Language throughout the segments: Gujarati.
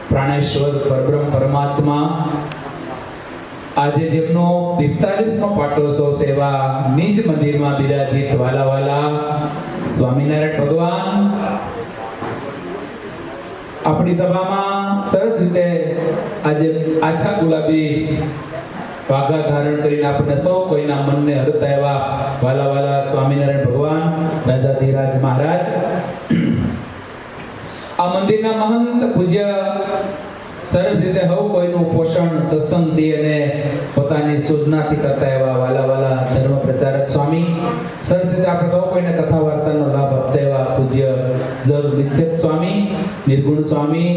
પ્રાણેશ્વર પરબ્રહ્મ પરમાત્મા આજે જેમનો 45મો પાટોત્સવ સેવા નિજ મંદિરમાં બિરાજિત વાલા વાલા સ્વામિનારાયણ ભગવાન આપણી સભામાં સરસ રીતે આજે આછા ગુલાબી વાઘા ધારણ કરીને આપણે સૌ કોઈના મનને હરતા એવા વાલા વાલા સ્વામિનારાયણ ભગવાન રાજાધિરાજ મહારાજ આ મંદિરના મહંત પૂજ્ય સરસ રીતે હવ કોઈનું પોષણ સત્સંગથી અને પોતાની સૂચનાથી કરતા એવા વાલા વાલા ધર્મ પ્રચારક સ્વામી સરસ રીતે આપણે સૌ કોઈને કથા વાર્તાનો લાભ આપતા એવા પૂજ્ય જગ નિત્યક સ્વામી નિર્ગુણ સ્વામી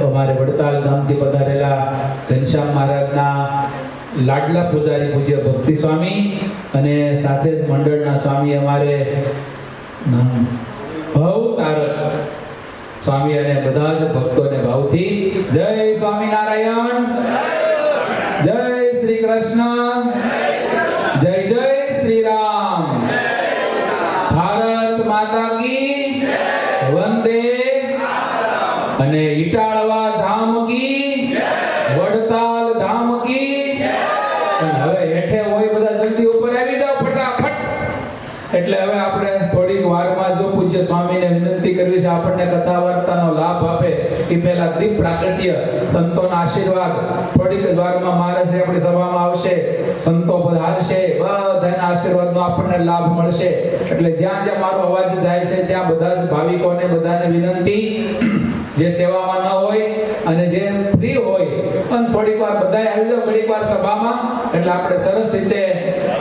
અમારે વડતાલ ધામથી પધારેલા ઘનશ્યામ મહારાજના લાડલા પૂજારી પૂજ્ય ભક્તિ સ્વામી અને સાથે જ મંડળના સ્વામી અમારે ભવ તારક સ્વામી અને બધા જ ભક્તોને ભાવથી જય સ્વામિનારાયણ, જય શ્રી કૃષ્ણ, જય જય શ્રી રામ, ભારત માતા કી વંદે અને ઇટાળવા ધામ કી, વડતાલ ધામ કી. હવે હેઠે હોય બધા જલ્દી ઉપર આવી જાઓ ફટાફટ. એટલે હવે આપણે થોડીક વારમાં જો પૂજ્ય સ્વામીને વિનંતી કરવી છે આપણને કથા વાર્તાનો લાભ આપે એ પહેલા દીપ પ્રાગટ્ય સંતોના આશીર્વાદ થોડીક જ વારમાં મહારાજ આપણી સભામાં આવશે, સંતો પધારશે, બધાના આશીર્વાદનો આપણને લાભ મળશે. એટલે જ્યાં જ્યાં મારો અવાજ જાય છે ત્યાં બધા જ ભાવિકોને બધાને વિનંતી જે સેવામાં ન હોય અને જે ફ્રી હોય પણ થોડીક વાર બધાય આવી જાવ ઘડીક વાર સભામાં. એટલે આપણે સરસ રીતે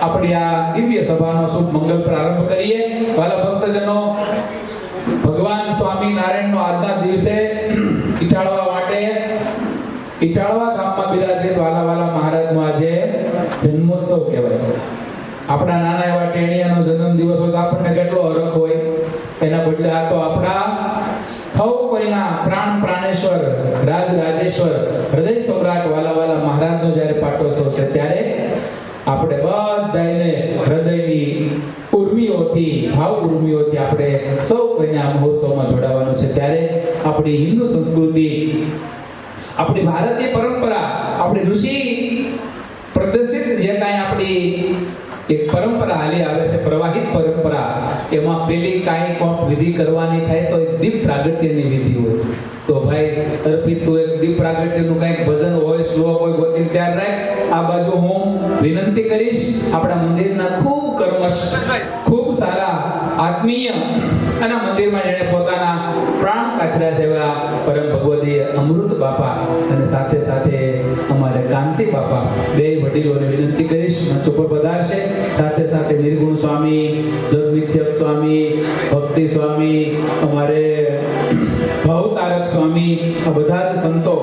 આપણી આ દિવ્ય સભાનો શુભ મંગલ પ્રારંભ કરીએ. વાલા ભક્તજનો, ભગવાન સ્વામિનારાયણનો આજના દિવસે ઇટાળવા માટે ઇટાળવા ગામમાં બિરાજિત વાલા વાલા મહારાજનો આજે જન્મોત્સવ કહેવાય. આપણા નાના એવા ટેણિયાનો જન્મ દિવસ હોય તો આપણને કેટલો હરખ હોય, એના બદલે આ તો આપણા સૌ કોઈના પ્રાણેશ્વર રાજ રાજેશ્વર હૃદય સમ્રાટ વાલા વાલા મહારાજનો જ્યારે પાટોત્સવ છે ત્યારે આપણે બધાને હૃદયની ઉર્મિઓથી ભાવ ઉર્મિઓથી આપણે સૌ કોઈને આ મહોત્સવમાં જોડાવાનું છે. ત્યારે આપણી હિન્દુ સંસ્કૃતિ, આપણી ભારતીય પરંપરા, આપણી ઋષિ પ્રદર્શિત જે કાંઈ આપણી એક પરંપરા હાલી આવે છે, પ્રવાહિત પરંપરા, એમાં પેલી કાંઈ કોણ વિધિ કરવાની થાય તો એક દીપ પ્રાગટ્યની વિધિ હોય. તો ભાઈ અર્પિત તું એક દીપ પ્રાગટ્યનું કંઈક ભજન હોય, શ્લોક હોય ગોતીને ત્યાર રાખ. આ બાજુ હું વિનંતી કરીશ આપણા મંદિરના ખૂબ કર્મસ્થ, ખૂબ સારા આત્મીય અને મંદિરમાં જેણે પોતાના પ્રાણ કાથરા સેવા પરમ ભગવતી અમૃત બાપા અને સાથે સાથે અમારે કાંતિ બાપા બે વડીલોને વિનંતી કરીશ મંચ ઉપર પધારશે. સાથે સાથે નિર્ગુણ સ્વામી, જગવિથ્યક સ્વામી, ભક્તિ સ્વામી, અમારે ભવતારક સ્વામી, આ બધા જ સંતો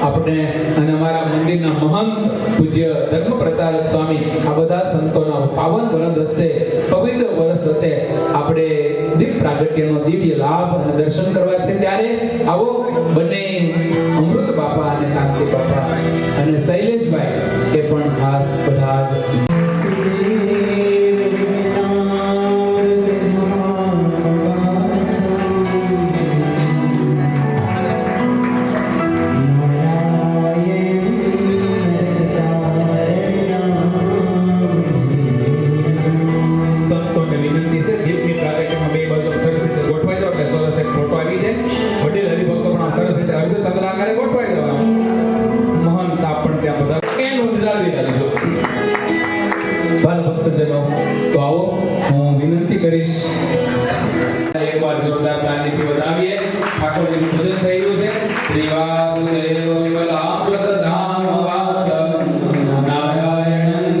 આપણે અને અમારા મંદિરના મહંત પૂજ્ય ધર્મ પ્રચારક સ્વામી, આ બધા સંતોના પાવન વરદ હસ્તે, પવિત્ર વરસ હસ્તે આપણે દીપ પ્રાગટ્યનો દિવ્ય લાભ અને દર્શન કરવા છે. ત્યારે આવો બંને અમૃત બાપા અને કાંતિ બાપા અને શૈલેષભાઈ એ પણ ખાસ બધા જ તો આવો હું વિનંતી કરીશ એકવાર જોરદાર તાલીથી વધાવીએ. ઠાકોરજીનું પૂજન થઈ રહ્યું છે. શ્રી વાસુદેવ વિમલામૃત ધામ વાસ નારાયણં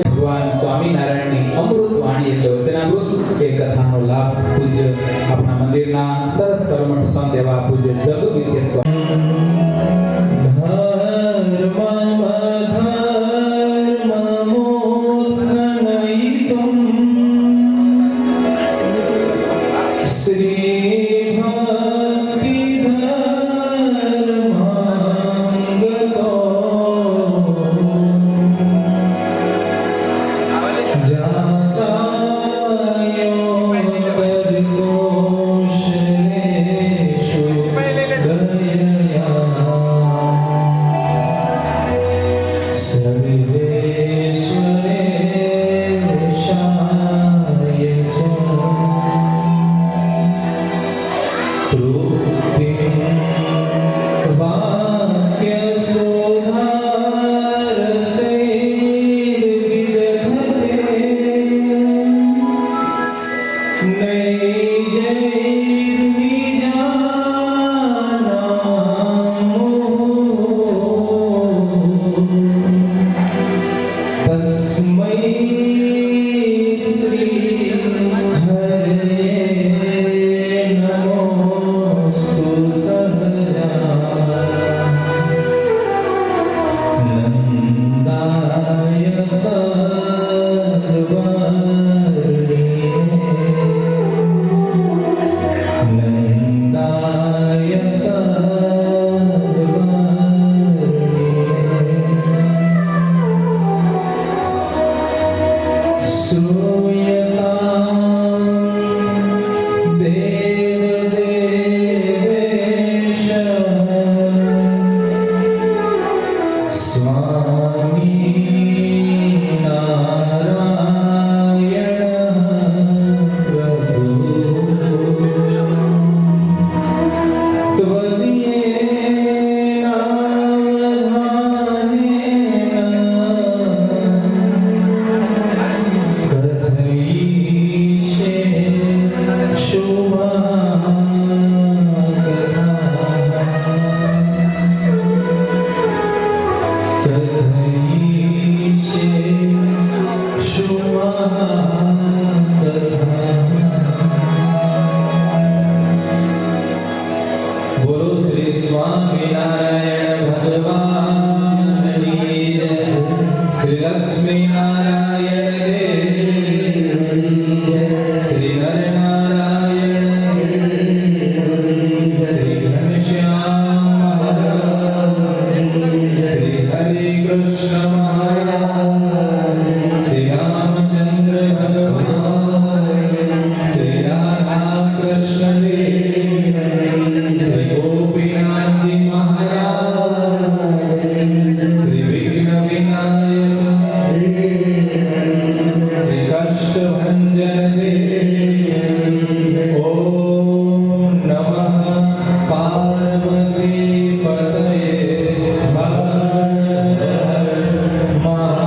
ભગવાન સ્વામિનારાયણની અમૃત વાણી એટલે વચનામૃત એ કથાનો લાભ પૂજ્ય આપણા મંદિરના સરસ કર્મઠ સંત એવા પૂજ્ય જગવિથ્યક સ્વામી બોલો શ્રી સ્વામિનારાયણ ભગવાનની જય. શ્રી લક્ષ્મી નારાયણ દેવની જય. શ્રી નરનારાયણ શ્રી ઘનશ્યામ મહારાજ, શ્રી હરે કૃષ્ણ મહારાજ, શ્રી રામચંદ્ર ભગવાન, શ્રી રાધા કૃષ્ણ દેવ, શ્રી ગોપીનાથજી મહારાજ, શ્રી વિઘ્ન વિનાયક, શ્રી કષ્ટભંજન દેવ. ઓમ નમઃ પાર્વતી પતયે હર હર મહાદેવ.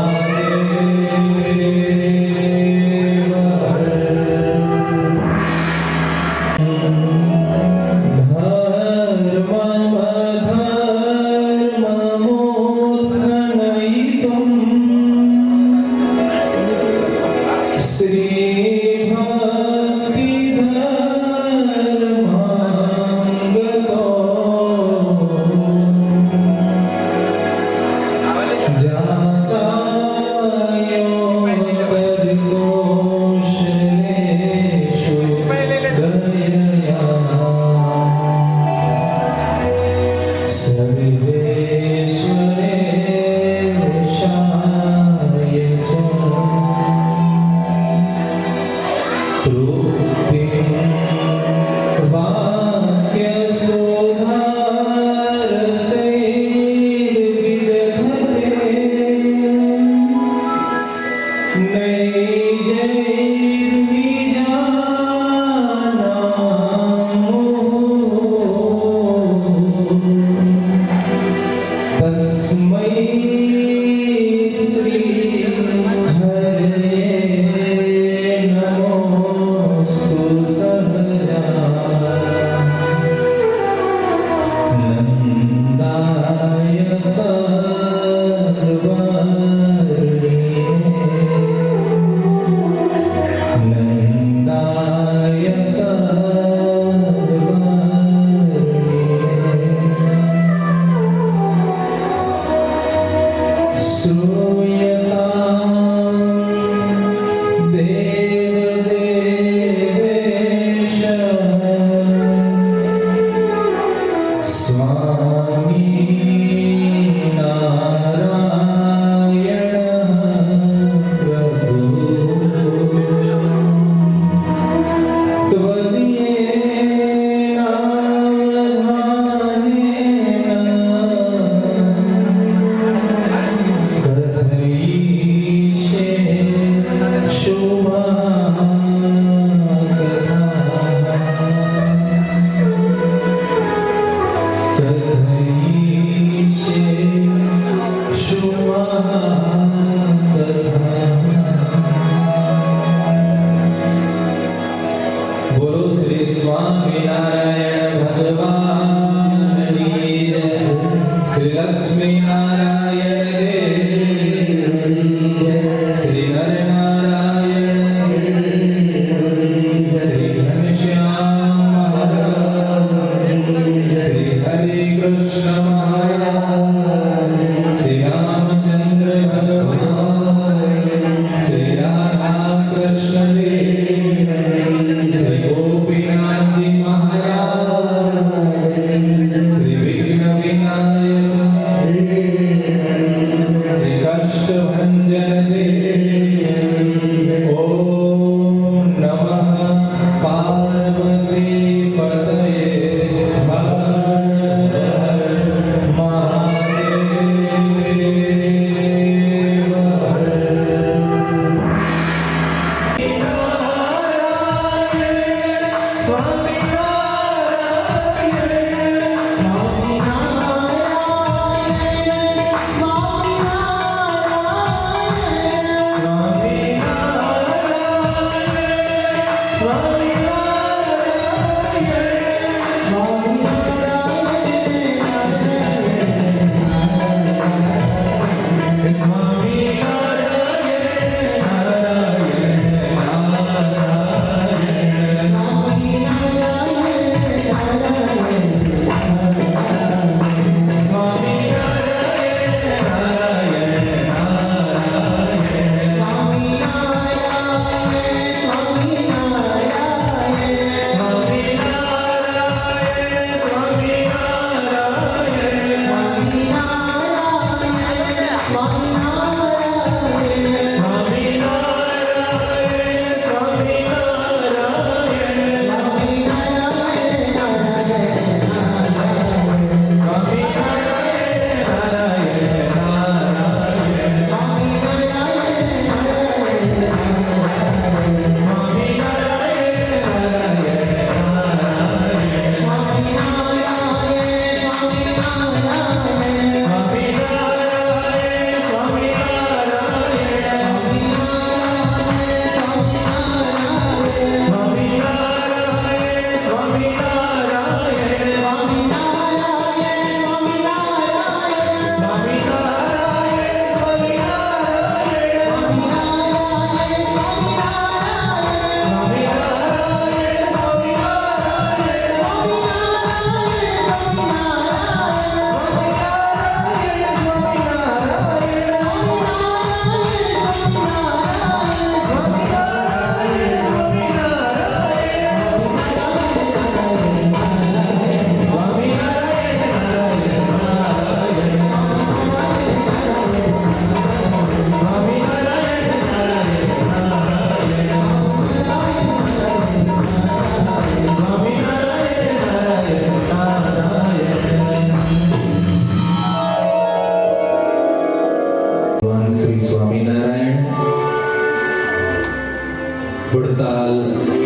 વડતાલ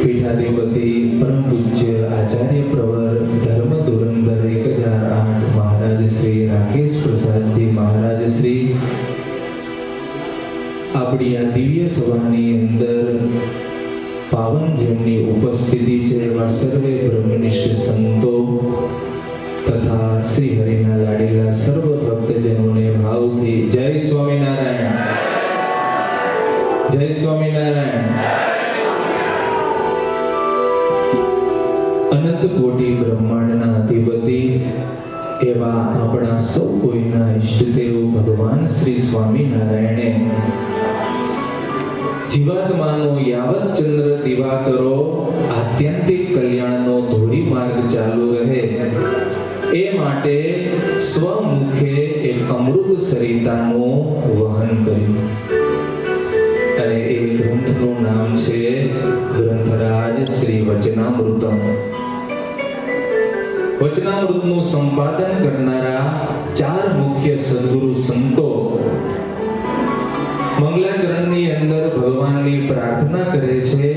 પીઠાધિપતિ પરમ પૂજ્ય આચાર્ય પ્રવર ધર્મ ધુરંધર 1008 મહારાજ શ્રી રાકેશ પ્રસાદજી મહારાજ શ્રી આપણી આ દિવ્ય સભાની અંદર પાવન જેમની ઉપસ્થિતિ છે એવા સર્વે બ્રહ્મનિષ્ઠ સંતો તથા શ્રી હરિના લાડીલા સર્વ ભક્તજનોને ભાવથી જય સ્વામિનારાયણ, જય સ્વામિનારાયણ. અનંત કોટી બ્રહ્માંડના અધિપતિ એવા આપણા સૌ કોઈના ઈષ્ટદેવ ભગવાન શ્રી સ્વામિનારાયણે જીવાત્માનો યાવત ચંદ્ર દિવાકરો આત્યંતિક કલ્યાણનો ધોરી માર્ગ ચાલુ રહે એ માટે સ્વમુખે એક અમૃત સરિતાનું વહન કર્યું અને એ ગ્રંથનું નામ છે ગ્રંથરાજ શ્રી વચનામૃતમ. વચનામૃતનું સંપાદન કરનારા 4 મુખ્ય સદગુરુ સંતો મંગલાચરણની અંદર ભગવાનની પ્રાર્થના કરે છે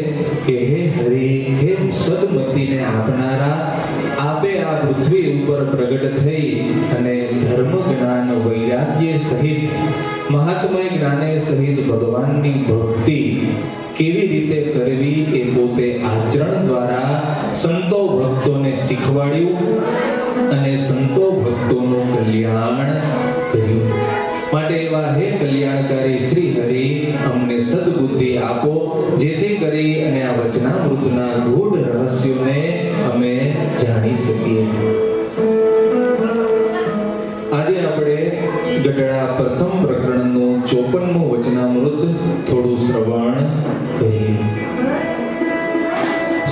કે હે હરિ, હે સદમતીને આપનારા, આપે આ પૃથ્વી ઉપર પ્રગટ થઈ અને ધર્મ જ્ઞાન વૈરાગ્ય સહિત મહાત્મય જ્ઞાને સહિત ભગવાનની ભક્તિ કેવી રીતે કરવી એ પોતે આચરણ દ્વારા સંતો ભક્તોને શીખવાડ્યું અને સંતો ભક્તોનું કલ્યાણ કર્યું. માટે એવા હે કલ્યાણકારી શ્રી હરિ, અમને સદબુદ્ધિ આપો જેથી કરી અને આ વચનામૃતના ગૂઢ રહસ્યોને અમે જાણી શકીએ. આજે આપણે ગઢડા પ્રથમ પ્રકરણનું 54મું વચનામૃત થોડું શ્રવણ કરીએ.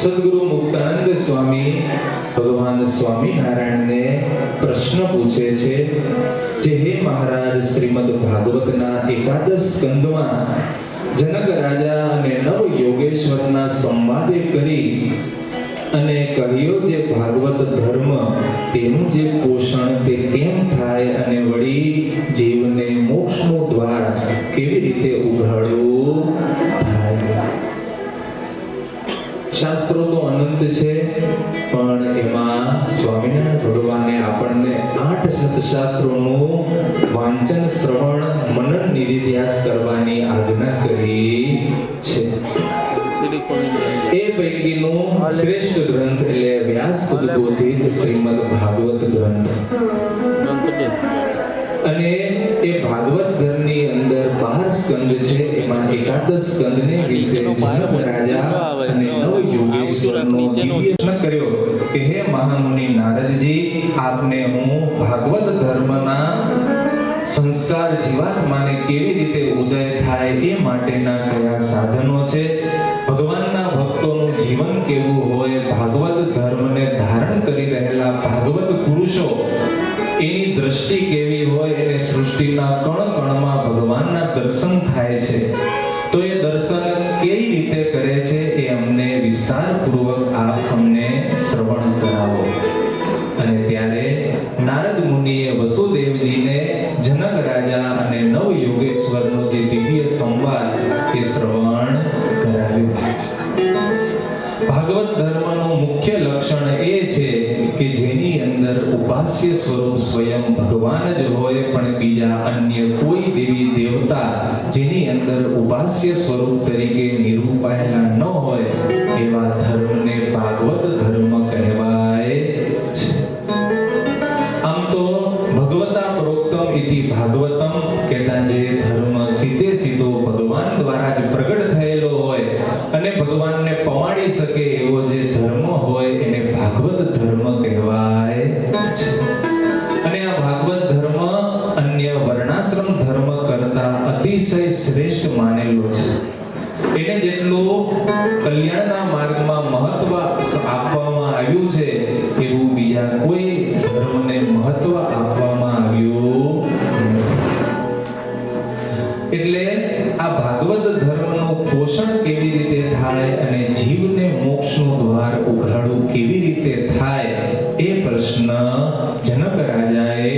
સદગુરુ મુક્તાનંદ સ્વામી ભગવાન સ્વામિનારાયણને પ્રશ્ન પૂછે છે જે હે મહારાજ, શ્રીમદ ભાગવતના એકાદશ સ્કંદમાં જનક રાજા અને નવ યોગેશ્વરના સંવાદે કરી અને કહ્યો જે ભાગવત ધર્મ તેનું જે પોષણ તે કેમ થાય અને વળી જીવને મોક્ષનું દ્વાર કેવી રીતે ઉઘાડવું થાય. શાસ્ત્રો તો અનંત છે પણ એમાં સ્વામિનારાયણ ભગવાને આપણને 8 સતશાસ્ત્રોનું વાંચન, શ્રવણ, મનન, નિધિધ્યાસ કરવાની આજ્ઞા કરી છે. એ પૈકીનું શ્રેષ્ઠ ગ્રંથ એટલે વ્યાસ ઉદ્બોધિત શ્રીમદ ભાગવત ગ્રંથ. અને એ ભાગવત ધર્મની અંદર 12 સ્કંદ છે. એમાં એકાદશ સ્કંદને વિશે જનક રાજા અને નવ યોગેશ્વરનો દિવ્ય કર્યો કે હે મહામુનિ નારદજી, આપને હું ભાગવત ધર્મના સંસ્કાર જીવાત્માને કેવી રીતે ઉદય થાય એ માટેના કયા સાધનો છે, ભગવાનના ભક્તોનું જીવન કેવું હોય, ભાગવત ધર્મને ધારણ કરી રહેલા ભાગવત પુરુષો એની દ્રષ્ટિ કેવી હોય, એને સૃષ્ટિના કણ કણમાં ભગવાનના દર્શન થાય છે તો એ દર્શન કેવી રીતે કરે છે એ અમને વિસ્તારપૂર્વક આપ અમને શ્રવણ કરાવો. અને ત્યારે નારદ મુનિએ વસુદેવજીને જનક રાજા અને નવ યોગેશ્વરનો જે દિવ્ય સંવાદ એ શ્રવણ કરાવ્યું. ભાગવત ધર્મનું મુખ્ય લક્ષણ એ છે કે જેની અંદર ઉપાસ્ય સ્વરૂપ સ્વયં ભગવાન જ હોય પણ બીજા અન્ય કોઈ દેવી દેવતા જેની અંદર ઉપાસ્ય સ્વરૂપ તરીકે નિરૂપાયેલા ન હોય એવા ધર્મને ભાગવત ધર્મ કહેવાય છે. આમ તો ભગવતા પ્રોક્તમ ઇતિ ભાગવતમ કહેતા જે ધર્મ સીધે સીધો ભગવાન દ્વારા જ પ્રગટ થયેલો હોય અને ભગવાનને પમાડી શકે એવો જે ધર્મ હોય એને ભાગવત ધર્મ કહેવાય છે. અને આ ભાગવત ધર્મ અન્ય વર્ણાશ્રમ ધર્મ કરતા અતિશય શ્રેષ્ઠ માનેલો છે. એને જેટલું કલ્યાણના માર્ગમાં મહત્વ આપવામાં આવ્યું છે એવું બીજા કોઈ ધર્મને મહત્વ આપવામાં આવ્યું નથી. એટલે આ ભાગવત ધર્મનું પોષણ કેવી રીતે થાય અને જીવને મોક્ષનું દ્વાર ઉઘાડવું કેવી રીતે થાય એ પ્રશ્ન જનક રાજાએ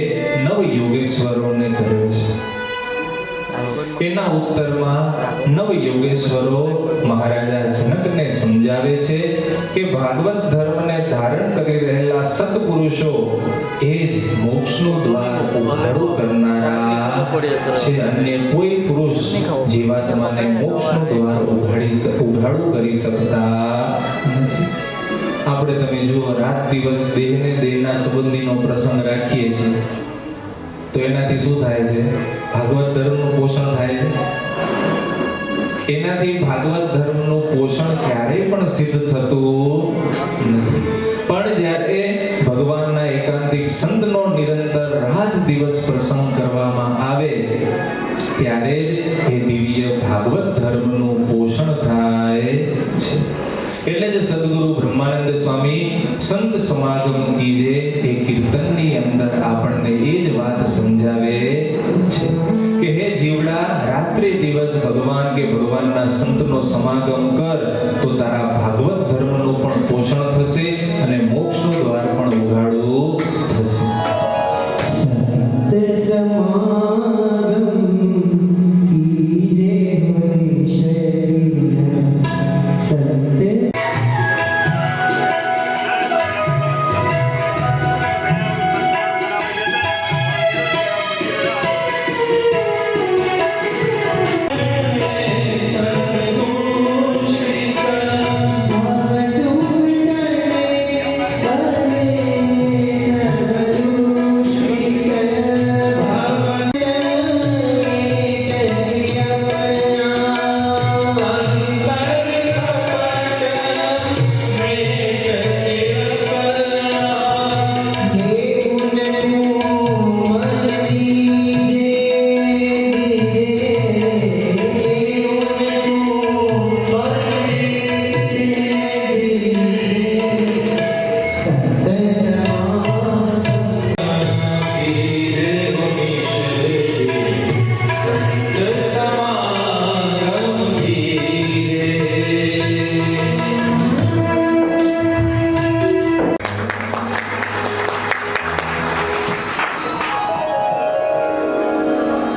નવ યોગેશ્વરોને કર્યો છે. એના એના ઉત્તરમાં નવ યોગેશ્વરો મહારાજા જનકને સમજાવે છે કે ભાગવત ધર્મને ધારણ કરી રહેલા સત્પુરુષો એ જ મોક્ષનું દ્વાર ઉઘાડું કરનારા છે. અન્ય કોઈ પુરુષ જીવાત્માને મોક્ષનું દ્વાર ઉઘાડું કરી શકતા નથી. આપણે તમે જુઓ, રાત દિવસ દેહને દેહના સંબંધીનો પ્રસંગ રાખીએ છીએ તો એનાથી શું થાય છે? ભાગવત ધર્મનું પોષણ થાય છે. એનાથી ભાગવત ધર્મનું પોષણ ક્યારેય પણ સિદ્ધ થતું નથી. પણ જ્યારે ભગવાનના એકાંતિક સંતનો નિરંતર રાત દિવસ પ્રસંગ કરવામાં આવે ત્યારે જ એ દિવ્ય ભાગવત ધર્મનું પોષણ થાય છે. એટલે જ સદગુરુ બ્રહ્માનંદ સ્વામી સંત સમાગમ કીજે એ કીર્તનની અંદર આપણને એ જ વાત સમજાવે છે કે હે જીવડા, રાત્રે દિવસ ભગવાન કે ભગવાનના સંતનો સમાગમ કર તો તારા ભાગવત ધર્મનું પણ પોષણ થશે અને મોક્ષનું દ્વાર પણ ઉઘાડું થશે. संत समागम कीजे हरीशरीर संत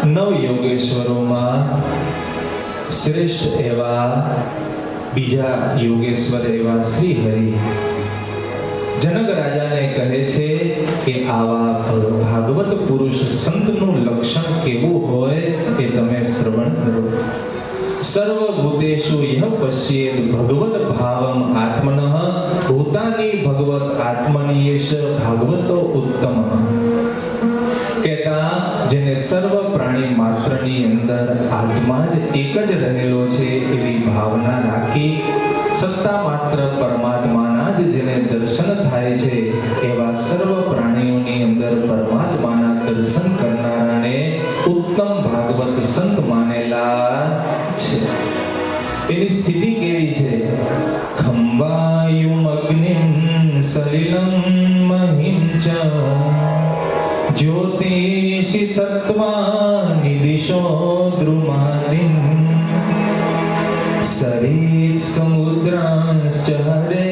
નવ યોગેશ્વરોમાં શ્રેષ્ઠ એવા બીજા યોગેશ્વર એવા શ્રી હરિ જનક રાજાને કહે છે કે આવા ભાગવત પુરુષ સંતનું લક્ષણ કેવું હોય એ તમે શ્રવણ કરો. સર્વભૂતેષુ યહ પશ્યેદ ભગવત ભાવમ આત્મનઃ ભૂતાની ભગવત આત્મનિયેશ ભાગવતો ઉત્તમ. કહેતા જેને સર્વ પ્રાણી માત્રની અંદર આત્મા જ એક જ રહેલો છે એવી ભાવના રાખી સત્તા માત્ર પરમાત્માના જ જેને દર્શન થાય છે એવા સર્વ પ્રાણીઓની અંદર પરમાત્માના દર્શન કરનારાને ઉત્તમ ભાગવત સંત માનેલા છે. એની સ્થિતિ કેવી છે? ખંબાયુમ અગ્નિમ સલિલમ મહિંચ જ્યોતિષી સત્વાનિ દિશો દ્રુમાદિન સરિત સમુદ્રાંશ્ચ હરે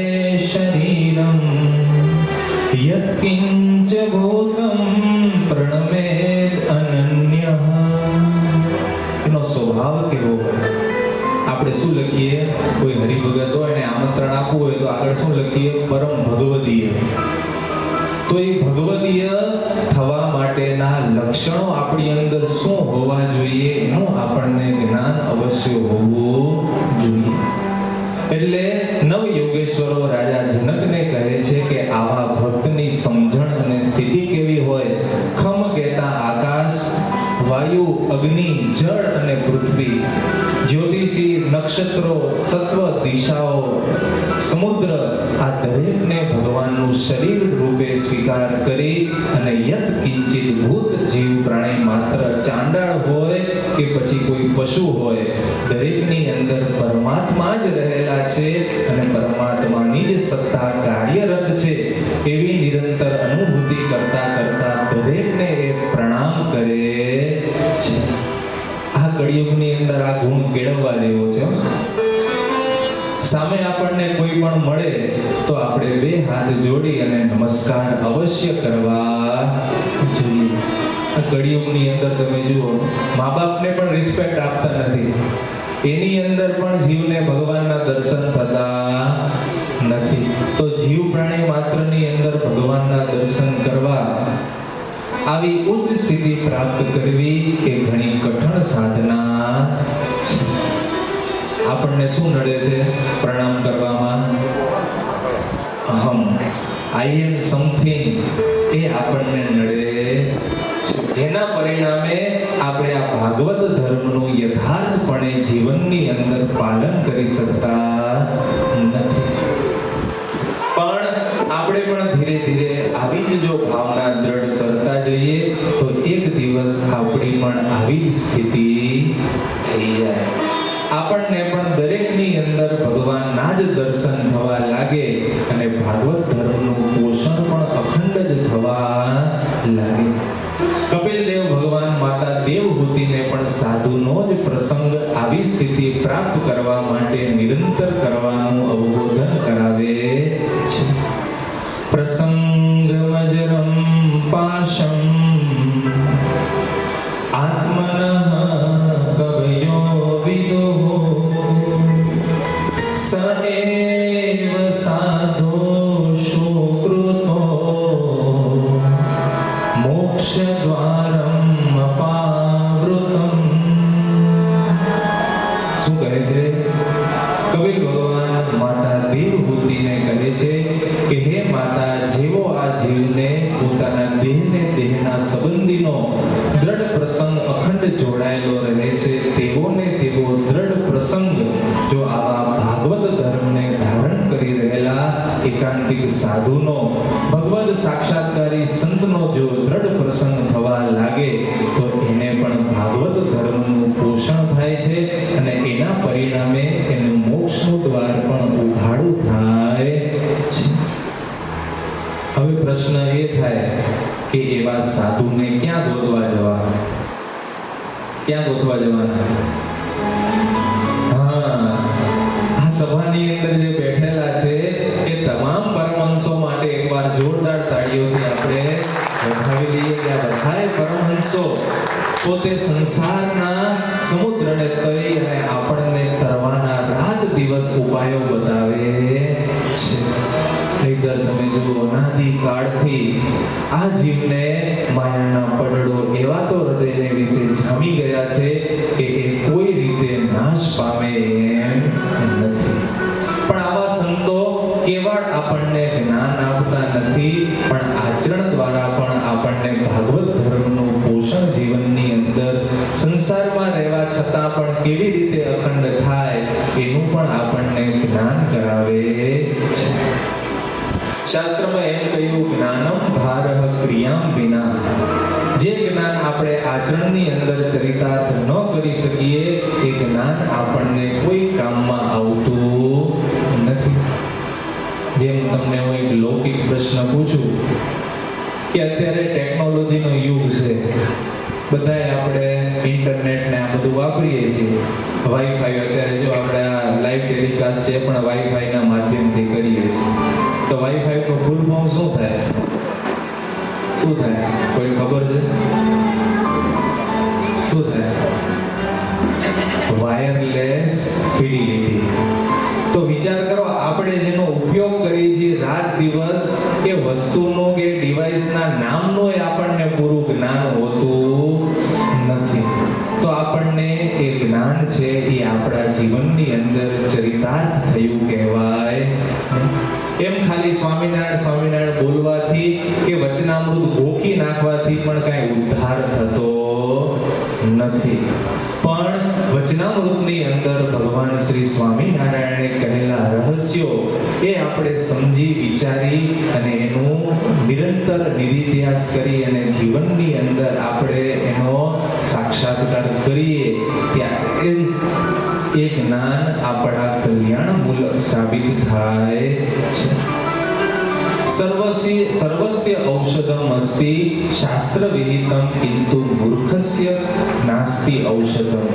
શરીરમ યત્કિંચ ભૂતમ પ્રણમેદ અનન્યઃ. એનો સ્વભાવ કેવો હોય? આપણે શું લખીએ? કોઈ હરિભગત હોય એને આમંત્રણ આપવું હોય તો આગળ શું લખીએ? પરમ ભગવદીય. તો એ ભગવદીય થવા માટેના લક્ષણો આપણી અંદર શું હોવા જોઈએ એનું આપણને જ્ઞાન અવશ્ય હોવું જોઈએ. એટલે નવ યોગેશ્વરો રાજા જનકને કહે છે કે આવા ભક્તની સમજણ અને સ્થિતિ કેવી હોય? ખમ કહેતા આકાશ, વાયુ, અગ્નિ, જળ અને પૃથ્વી, જ્યોતિષી, નક્ષત્રો, સત્વ, દિશાઓ, સમુદ્ર, આ દરેકને ભગવાનનું શરીર રૂપે સ્વીકાર કરી અને યત કિંચિત ભૂત જીવ પ્રાણી માત્ર ચાંડાળ હોય કે પછી કોઈ પશુ હોય, દરેકની અંદર પરમાત્મા જ રહેલા છે અને પરમાત્માની જ સત્તા કાર્યરત છે એવી નિરંતર અનુભૂતિ કરતા કરતા દરેકને એ પ્રણામ કરે છે. આ કળિયુગની અંદર આ ગુણ કેળવવા જેવો છે. સામે આપણને કોઈ પણ મળે તો આપણે બે હાથ જોડી અને નમસ્કાર અવશ્ય કરવા જોઈએ. આ કળિયુગની અંદર તમે જુઓ, મા બાપને પણ રિસ્પેક્ટ આપતા નથી, એની અંદર પણ જીવને ભગવાનના દર્શન થતા નથી. તો જીવ પ્રાણી માત્રની અંદર ભગવાનના દર્શન કરવા, આવી ઉચ્ચ સ્થિતિ પ્રાપ્ત કરવી એ ઘણી કઠણ સાધના છે. આપણને શું નડે છે પ્રણામ કરવામાં? અહમ, આઈ એમ સમથિંગ, એ આપણને નડે છે. જેના પરિણામે આપણે આ ભાગવત ધર્મનું યથાર્થપણે જીવનની અંદર પાલન કરી શકતા નથી. પણ આપણે પણ ધીરે ધીરે આવી જ જો ભાવના દ્રઢ કરતા જઈએ તો એક દિવસ આપણી પણ આવી જ સ્થિતિ થઈ જાય. આપણને પણ દરેકની અંદર ભગવાનના જ દર્શન થવા લાગે અને ભાગવત ધર્મનું પોષણ પણ અખંડ જ થવા લાગે. કપિલ દેવ ભગવાન માતા દેવહૂતિને પણ સાધુનો જ પ્રસંગ આવી સ્થિતિ પ્રાપ્ત કરવા માટે નિરંતર કરવાનું અવબોધન કરાવે છે. પ્રસંગમજરમ પાશમ આત્મનઃ કવયો વિદુઃ સ એવ સાધો સુકૃતો મોક્ષદ્વારમ અપાવૃતમ. શું કહે છે કપિલ ભગવાન માતા દેવહૂતિને કહે છે કે હે માતા, જેવો આ જીવને પોતાના દેહને દેહના સંબંધીનો દ્રઢ પ્રસંગ અખંડ જોડાયેલો રહે છે, તેવોને તેવો દ્રઢ પ્રસંગ જો આવા ભાગવત ધર્મને ધારણ કરી રહેલા એકાંતિક સાધુનો, ભગવદ સાક્ષાત્કારી સંતનો જો દ્રઢ પ્રસંગ થવા લાગે તો એને પણ ભાગવત ધર્મનું પોષણ થાય છે અને એના પરિણામે એનું મોક્ષનું દ્વાર પણ ઉઘાડું થાય છે. હવે પ્રશ્ન એ થાય કે એવા સાધુને ક્યાં ગોતવા જવા? ક્યાં ગોતવા જવાના? હા, આ સભાની અંદર જે બેઠેલા છે એ તમામ પરમહંસો માટે એકવાર જોરદાર તાળીઓથી આપણે વધાવી લઈએ કે આ બધાય પરમહંસો પોતે સંસારના સમુદ્રને તરી અને આપણને તરવાના રાત દિવસ ઉપાયો બતાવે છે. નહીંતર તમે જુઓ, અનાદિ કાળથી આ જીવને માયાના પડડો એવા તો હૃદયને વિશે જામી ગયા છે કે એ કોઈ રીતે નાશ પામે એમ નથી. પણ આવા સંતો કેવળ આપણને જ્ઞાન આપતા નથી, પણ આચરણ દ્વારા પણ આપણને ભાગવત ધર્મનું પોષણ જીવનની અંદર સંસારમાં રહેવા છતાં પણ કેવી રીતે અખંડ થાય એનું પણ આપણને જ્ઞાન કરાવે છે. શાસ્ત્રમાં એમ કહ્યું, જ્ઞાનમ ભારઃ ક્રિયામ વિના. જે જ્ઞાન આપણે આચરણની અંદર ચરિતાર્થ ન કરી શકીએ એ જ્ઞાન આપણને કોઈ કામમાં આવતું નથી. જેમ તમને હું એક લૌકિક પ્રશ્ન પૂછું કે અત્યારે ટેકનોલોજીનો યુગ છે, બધાએ આપણે ઇન્ટરનેટ ને આ બધું વાપરીએ છીએ. વાઈફાઈ, અત્યારે જો આપણે આ લાઈવ ટેલિકાસ્ટ છે પણ વાઈફાઈના માધ્યમથી કરીએ છીએ. તો વાઈફાઈ નું ફૂલ ફોર્મ શું થાય? શું થાય? કોઈ ખબર છે? શું થાય? વાયરલેસ ફિડિલિટી. તો વિચાર કરો, આપણે જેનો ઉપયોગ કરીએ છીએ રાત દિવસ, કે વસ્તુનો કે ડિવાઇસના નામનું એ આપણને પૂરું જ્ઞાન હોતું નથી. તો આપણને એ જ્ઞાન છે એ આપણા જીવનની અંદર ચરિતાર્થ થયું કહેવાય. એમ ખાલી સ્વામિનારાયણ સ્વામિનારાયણ બોલવાથી કે વચનામૃત ગોખી નાખવાથી પણ કાંઈ ઉદ્ધાર થતો નથી. પણ વચનામૃતની અંદર ભગવાન શ્રી સ્વામિનારાયણે કહેલા રહસ્યો એ આપણે સમજી વિચારી અને એનું નિરંતર નિધિધ્યાસ કરી અને જીવનની અંદર આપણે એનો સાક્ષાત્કાર કરીએ ત્યારે એ જ્ઞાન આપણા કલ્યાણમૂલક સાબિત થાય છે. સર્વસ્ય ઔષધમ અસ્તિ શાસ્ત્ર વિહિતમ કિંતુ મૂર્ખસ્ય નાસ્તિ ઔષધમ.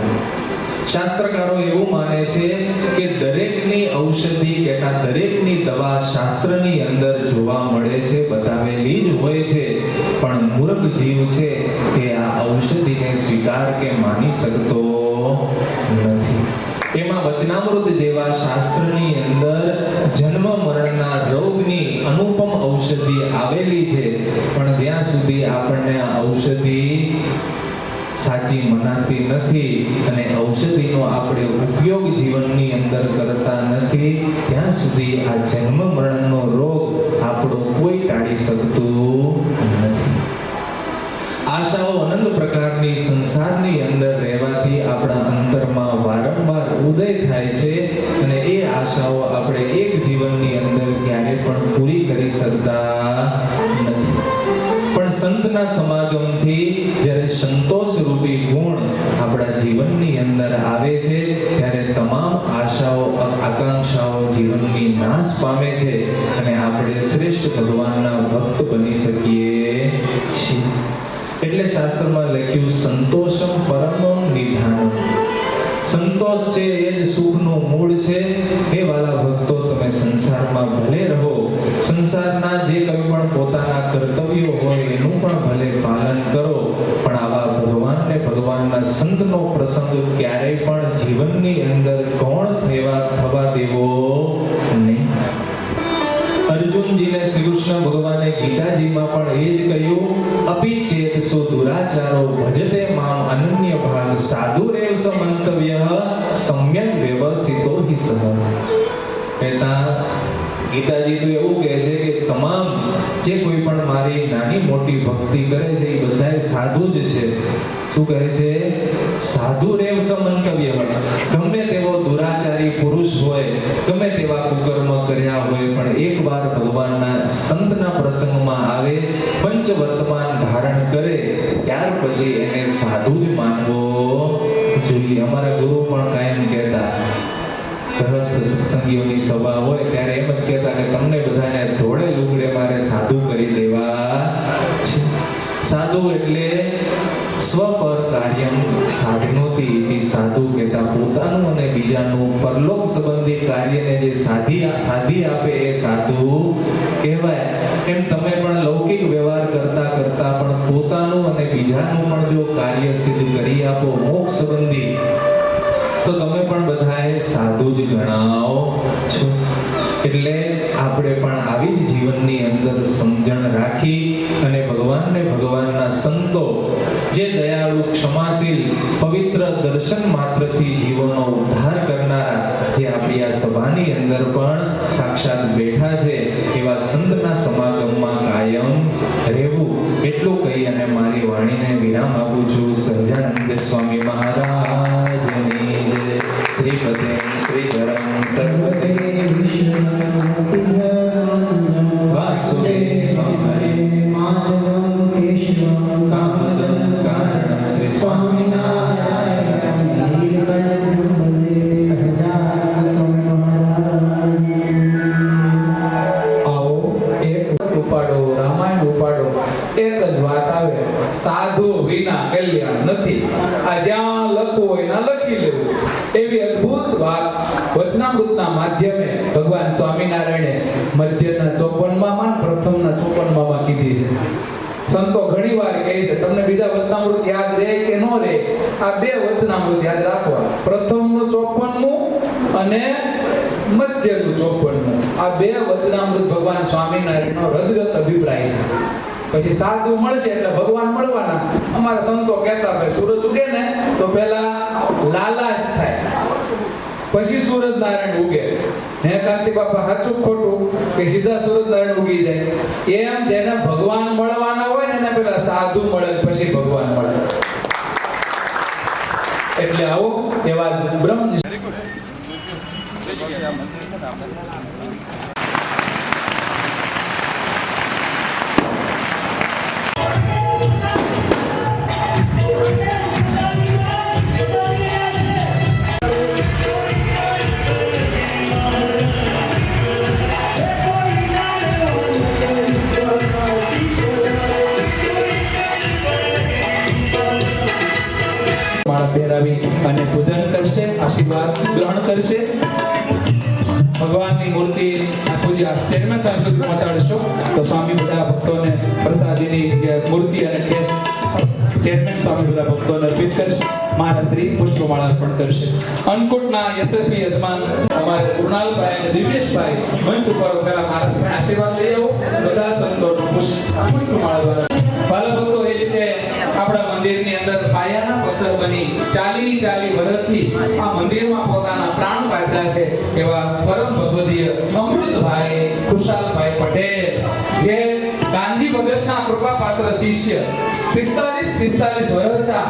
શાસ્ત્રકારો એવું માને છે કે દરેકની ઔષધિ કે દરેકની દવા શાસ્ત્રની અંદર જોવા મળે છે, બતાવેલી જ હોય છે, પણ મૂર્ખ જીવ છે એ આ ઔષધિને સ્વીકાર કે માની શકતો નથી. એમાં વચનામૃત જેવા શાસ્ત્રની અંદર જન્મ મરણના રોગની અનુપમ ઔષધિ આવેલી છે, પણ જ્યાં સુધી આપણને આ ઔષધિ સાચી મનાતી નથી અને ઔષધિનો આપણે ઉપયોગ જીવનની અંદર કરતા નથી, ત્યાં સુધી આ જન્મ મરણનો રોગ આપણો કોઈ ટાળી શકતું નથી. આશાઓ અનંત પ્રકારની સંસારની અંદર રહેવાથી આપણા અંતરમાં વારંવાર ઉદય થાય છે અને એ આશાઓ આપણે એક જીવનની અંદર ક્યારે પણ પૂરી કરી શકતા નથી. પણ સંતના સમાગમથી જ્યારે સંતોષ રૂપી ગુણ આપણા જીવનની અંદર આવે છે ત્યારે તમામ આશાઓ આકાંક્ષાઓ જીવનની નાશ પામે છે અને આપણે શ્રેષ્ઠ ભગવાનના ભક્ત બની શકીએ છીએ. એટલે શાસ્ત્રમાં લખ્યું સંતોષમ પરમમ નિધાનમ. સંતોષ છે એ જ સુખનું મૂળ છે. હે વાલા ભક્તો, તમે સંસારમાં ભલે રહો, સંસારના જે કંઈ પણ પોતાના કર્તવ્યો હોય એનું પણ ભલે પાલન કરો, પણ આવા ભગવાનને ભગવાનના સંતનો પ્રસંગ ક્યારેય પણ જીવનની અંદર ગૌણ થવા દેવો નહીં. અર્જુનજીને શ્રી કૃષ્ણ ભગવાને ગીતાજીમાં પણ એ જ કહ્યું, અપી ચેત સો દુરાચારો ભજતે મામ અનન્ય ભાગ સાધુરેવ સમંતવ્ય સમ્યક વ્યવસિતો હિ સહ. કહેતા ગીતાજી તો એવું કહે છે કે તમામ જે કોઈ પણ મારી નાની મોટી ભક્તિ કરે છે એ બધાય સાધુ જ છે. શું કહે છે? સાધુરેવ સમંતવ્ય. ગમે તેવો દુરાચારી પુરુષ હોય, ગમે તેવા કુકર્મ કર્યા હોય, પણ એકવાર ભગવાનના સંતના પ્રસંગમાં આવે, પંચવર્તમાન ધારણ કરે, ત્યાર પછી એને સાધુ જ માનવો જોઈએ. અમારા ગુરુ પણ કાયમ કહેતા, ગ્રહસ્થ સત્સંગીઓની સભા હોય ત્યારે એમ જ કહેતા કે તમને બધાને ધોળે લુગડે મારે સાધુ કરી દેવા છે. સાધુ એટલે સ્વપર કાર્યમ સાધનોતિ ઇતિ. સાધુ કહેતા પોતાનું અને બીજાનું પરલોક સંબંધી કાર્યને જે સાધી આપે એ સાધુ કહેવાય. એમ તમે પણ લૌકિક વ્યવહાર કરતા કરતા પણ પોતાનું અને બીજાનું પણ જો કાર્ય સિદ્ધ કરી આપો મોક્ષ સંબંધી, તો તમે પણ બધાએ સાધુ જ ગણાઓ છો. એટલે આપણે પણ આવી જ જીવનની અંદર સમજણ રાખી અને ભગવાનને ભગવાનના સંતો જે દયાળુ, ક્ષમાશીલ, પવિત્ર દર્શન માત્રથી જીવનનો ઉદ્ધાર કરનારા, જે આપણી આ સભાની અંદર પણ સાક્ષાત બેઠા છે, એવા સંતના સમાગમમાં કાયમ રહેવું, એટલું કહી અને મારી વાણીને વિરામ આપું છું. સહજાનંદ સ્વામી મહારાજની જય. શ્રીપતે શ્રીધરમ સર્વદે વાસુદેવમ હરે માધવમ કેશવમ કામદમ કારણમ શ્રી સ્વામિનારાયણ નીલકંઠ સહજાનંદ સ્વામી મહારાજ. આવો એક ઉપાડો, રામાયણ ઉપાડો, એક જ વાત આવે, સાધુ વિના કલ્યાણ નથી. આ જ્યાં લખવું હોય ના લખી લેવું. એવી અદ્ભુત વાત વચનામૃતના માધ્યમે ભગવાન સ્વામિનારાયણે મધ્યના 54માં પ્રથમના 54માં કીધી છે. સંતો ઘણી વાર કહે છે તમને બીજા વચનામૃત યાદ રહે કે ન રહે, આ બે વચનામૃત યાદ રાખવા. પ્રથમનું 54મું અને મધ્યનું 54મું, આ બે વચનામૃત ભગવાન સ્વામિનારાયણનો રદગત અભિપ્રાય છે. પછી સાધુ મળશે એટલે ભગવાન મળવાના. અમારા સંતો કહેતા કે સૂરજ ઉગે ને તો પહેલા લાલાશ થાય, પછી સૂરજ નારાયણ ઉગે. હે કાંતિ બાપા, સાચું ખોટું કે સીધા સૂરજ નારાયણ ઉગી જાય? એમ જેને ભગવાન મળવાના હોય ને એને પહેલા સાધુ મળે પછી ભગવાન મળે. એટલે આવો એવા બ્રહ્મ પહેરાવી અને પૂજન કરશે, આશીર્વાદ ગ્રહણ કરશે. ભગવાનની મૂર્તિ પૂજ્ય ચેરમેન સાહેબ સુધી પહોંચાડશો તો સ્વામી બધા ભક્તોને પ્રસાદીની જે મૂર્તિ અને કેસ ચેરમેન સ્વામી બધા ભક્તોને અર્પિત કરશે. મહારાજ શ્રી પુષ્પમાળા અર્પણ કરશે. અન્નકૂટના યશસ્વી યજમાન અમારે કૃણાલભાઈ અને દિવ્યેશભાઈ મંચ ઉપર પહેલા મહારાજના આશીર્વાદ લઈ આવો. બધા સંતોનો પુષ્પમાળા દ્વારા ભાલા ભક્તો એ રીતે આપણા મંદિરની અંદર પાયાના પથ્થર બની ચાલી વર્ષથી આ મંદિરમાં પોતાના પ્રાણ વાપર્યા છે એવા પરમ ભગવદીય અમૃતભાઈ ખુશાલભાઈ પટેલ, જે કાનજી ભગતના કૃપાપાત્ર શિષ્ય 45 વર્ષના,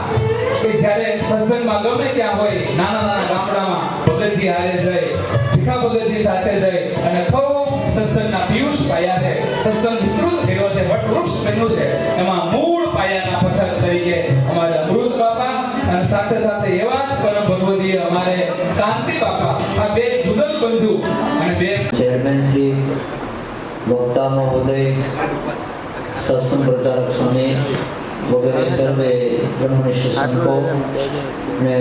કે જ્યારે સત્સંગમાં ગમે ત્યાં હોય નાના ગામડામાં ભગતજી હારે જઈ, ભીખા ભગતજી સાથે જઈ અને ખૂબ સત્સંગના પિયુષ પાયા છે. સત્સંગ વિસ્તૃત થયો છે, વટવૃક્ષ બન્યું છે. એમાં મૂળ પાયાના પથ્થર તરીકે અમારે અમૃત બાપા અને સાથે એવા જ પરમ ભગવદીય અમારે શાંતિ બાપા, આ બે જુગલ બંધુ અને બે चेयरमैन श्री वक्ता महोदय, सत्संग प्रचारक स्वामी वगैरह सर्वे ब्रह्मनिष्ठ संतो ने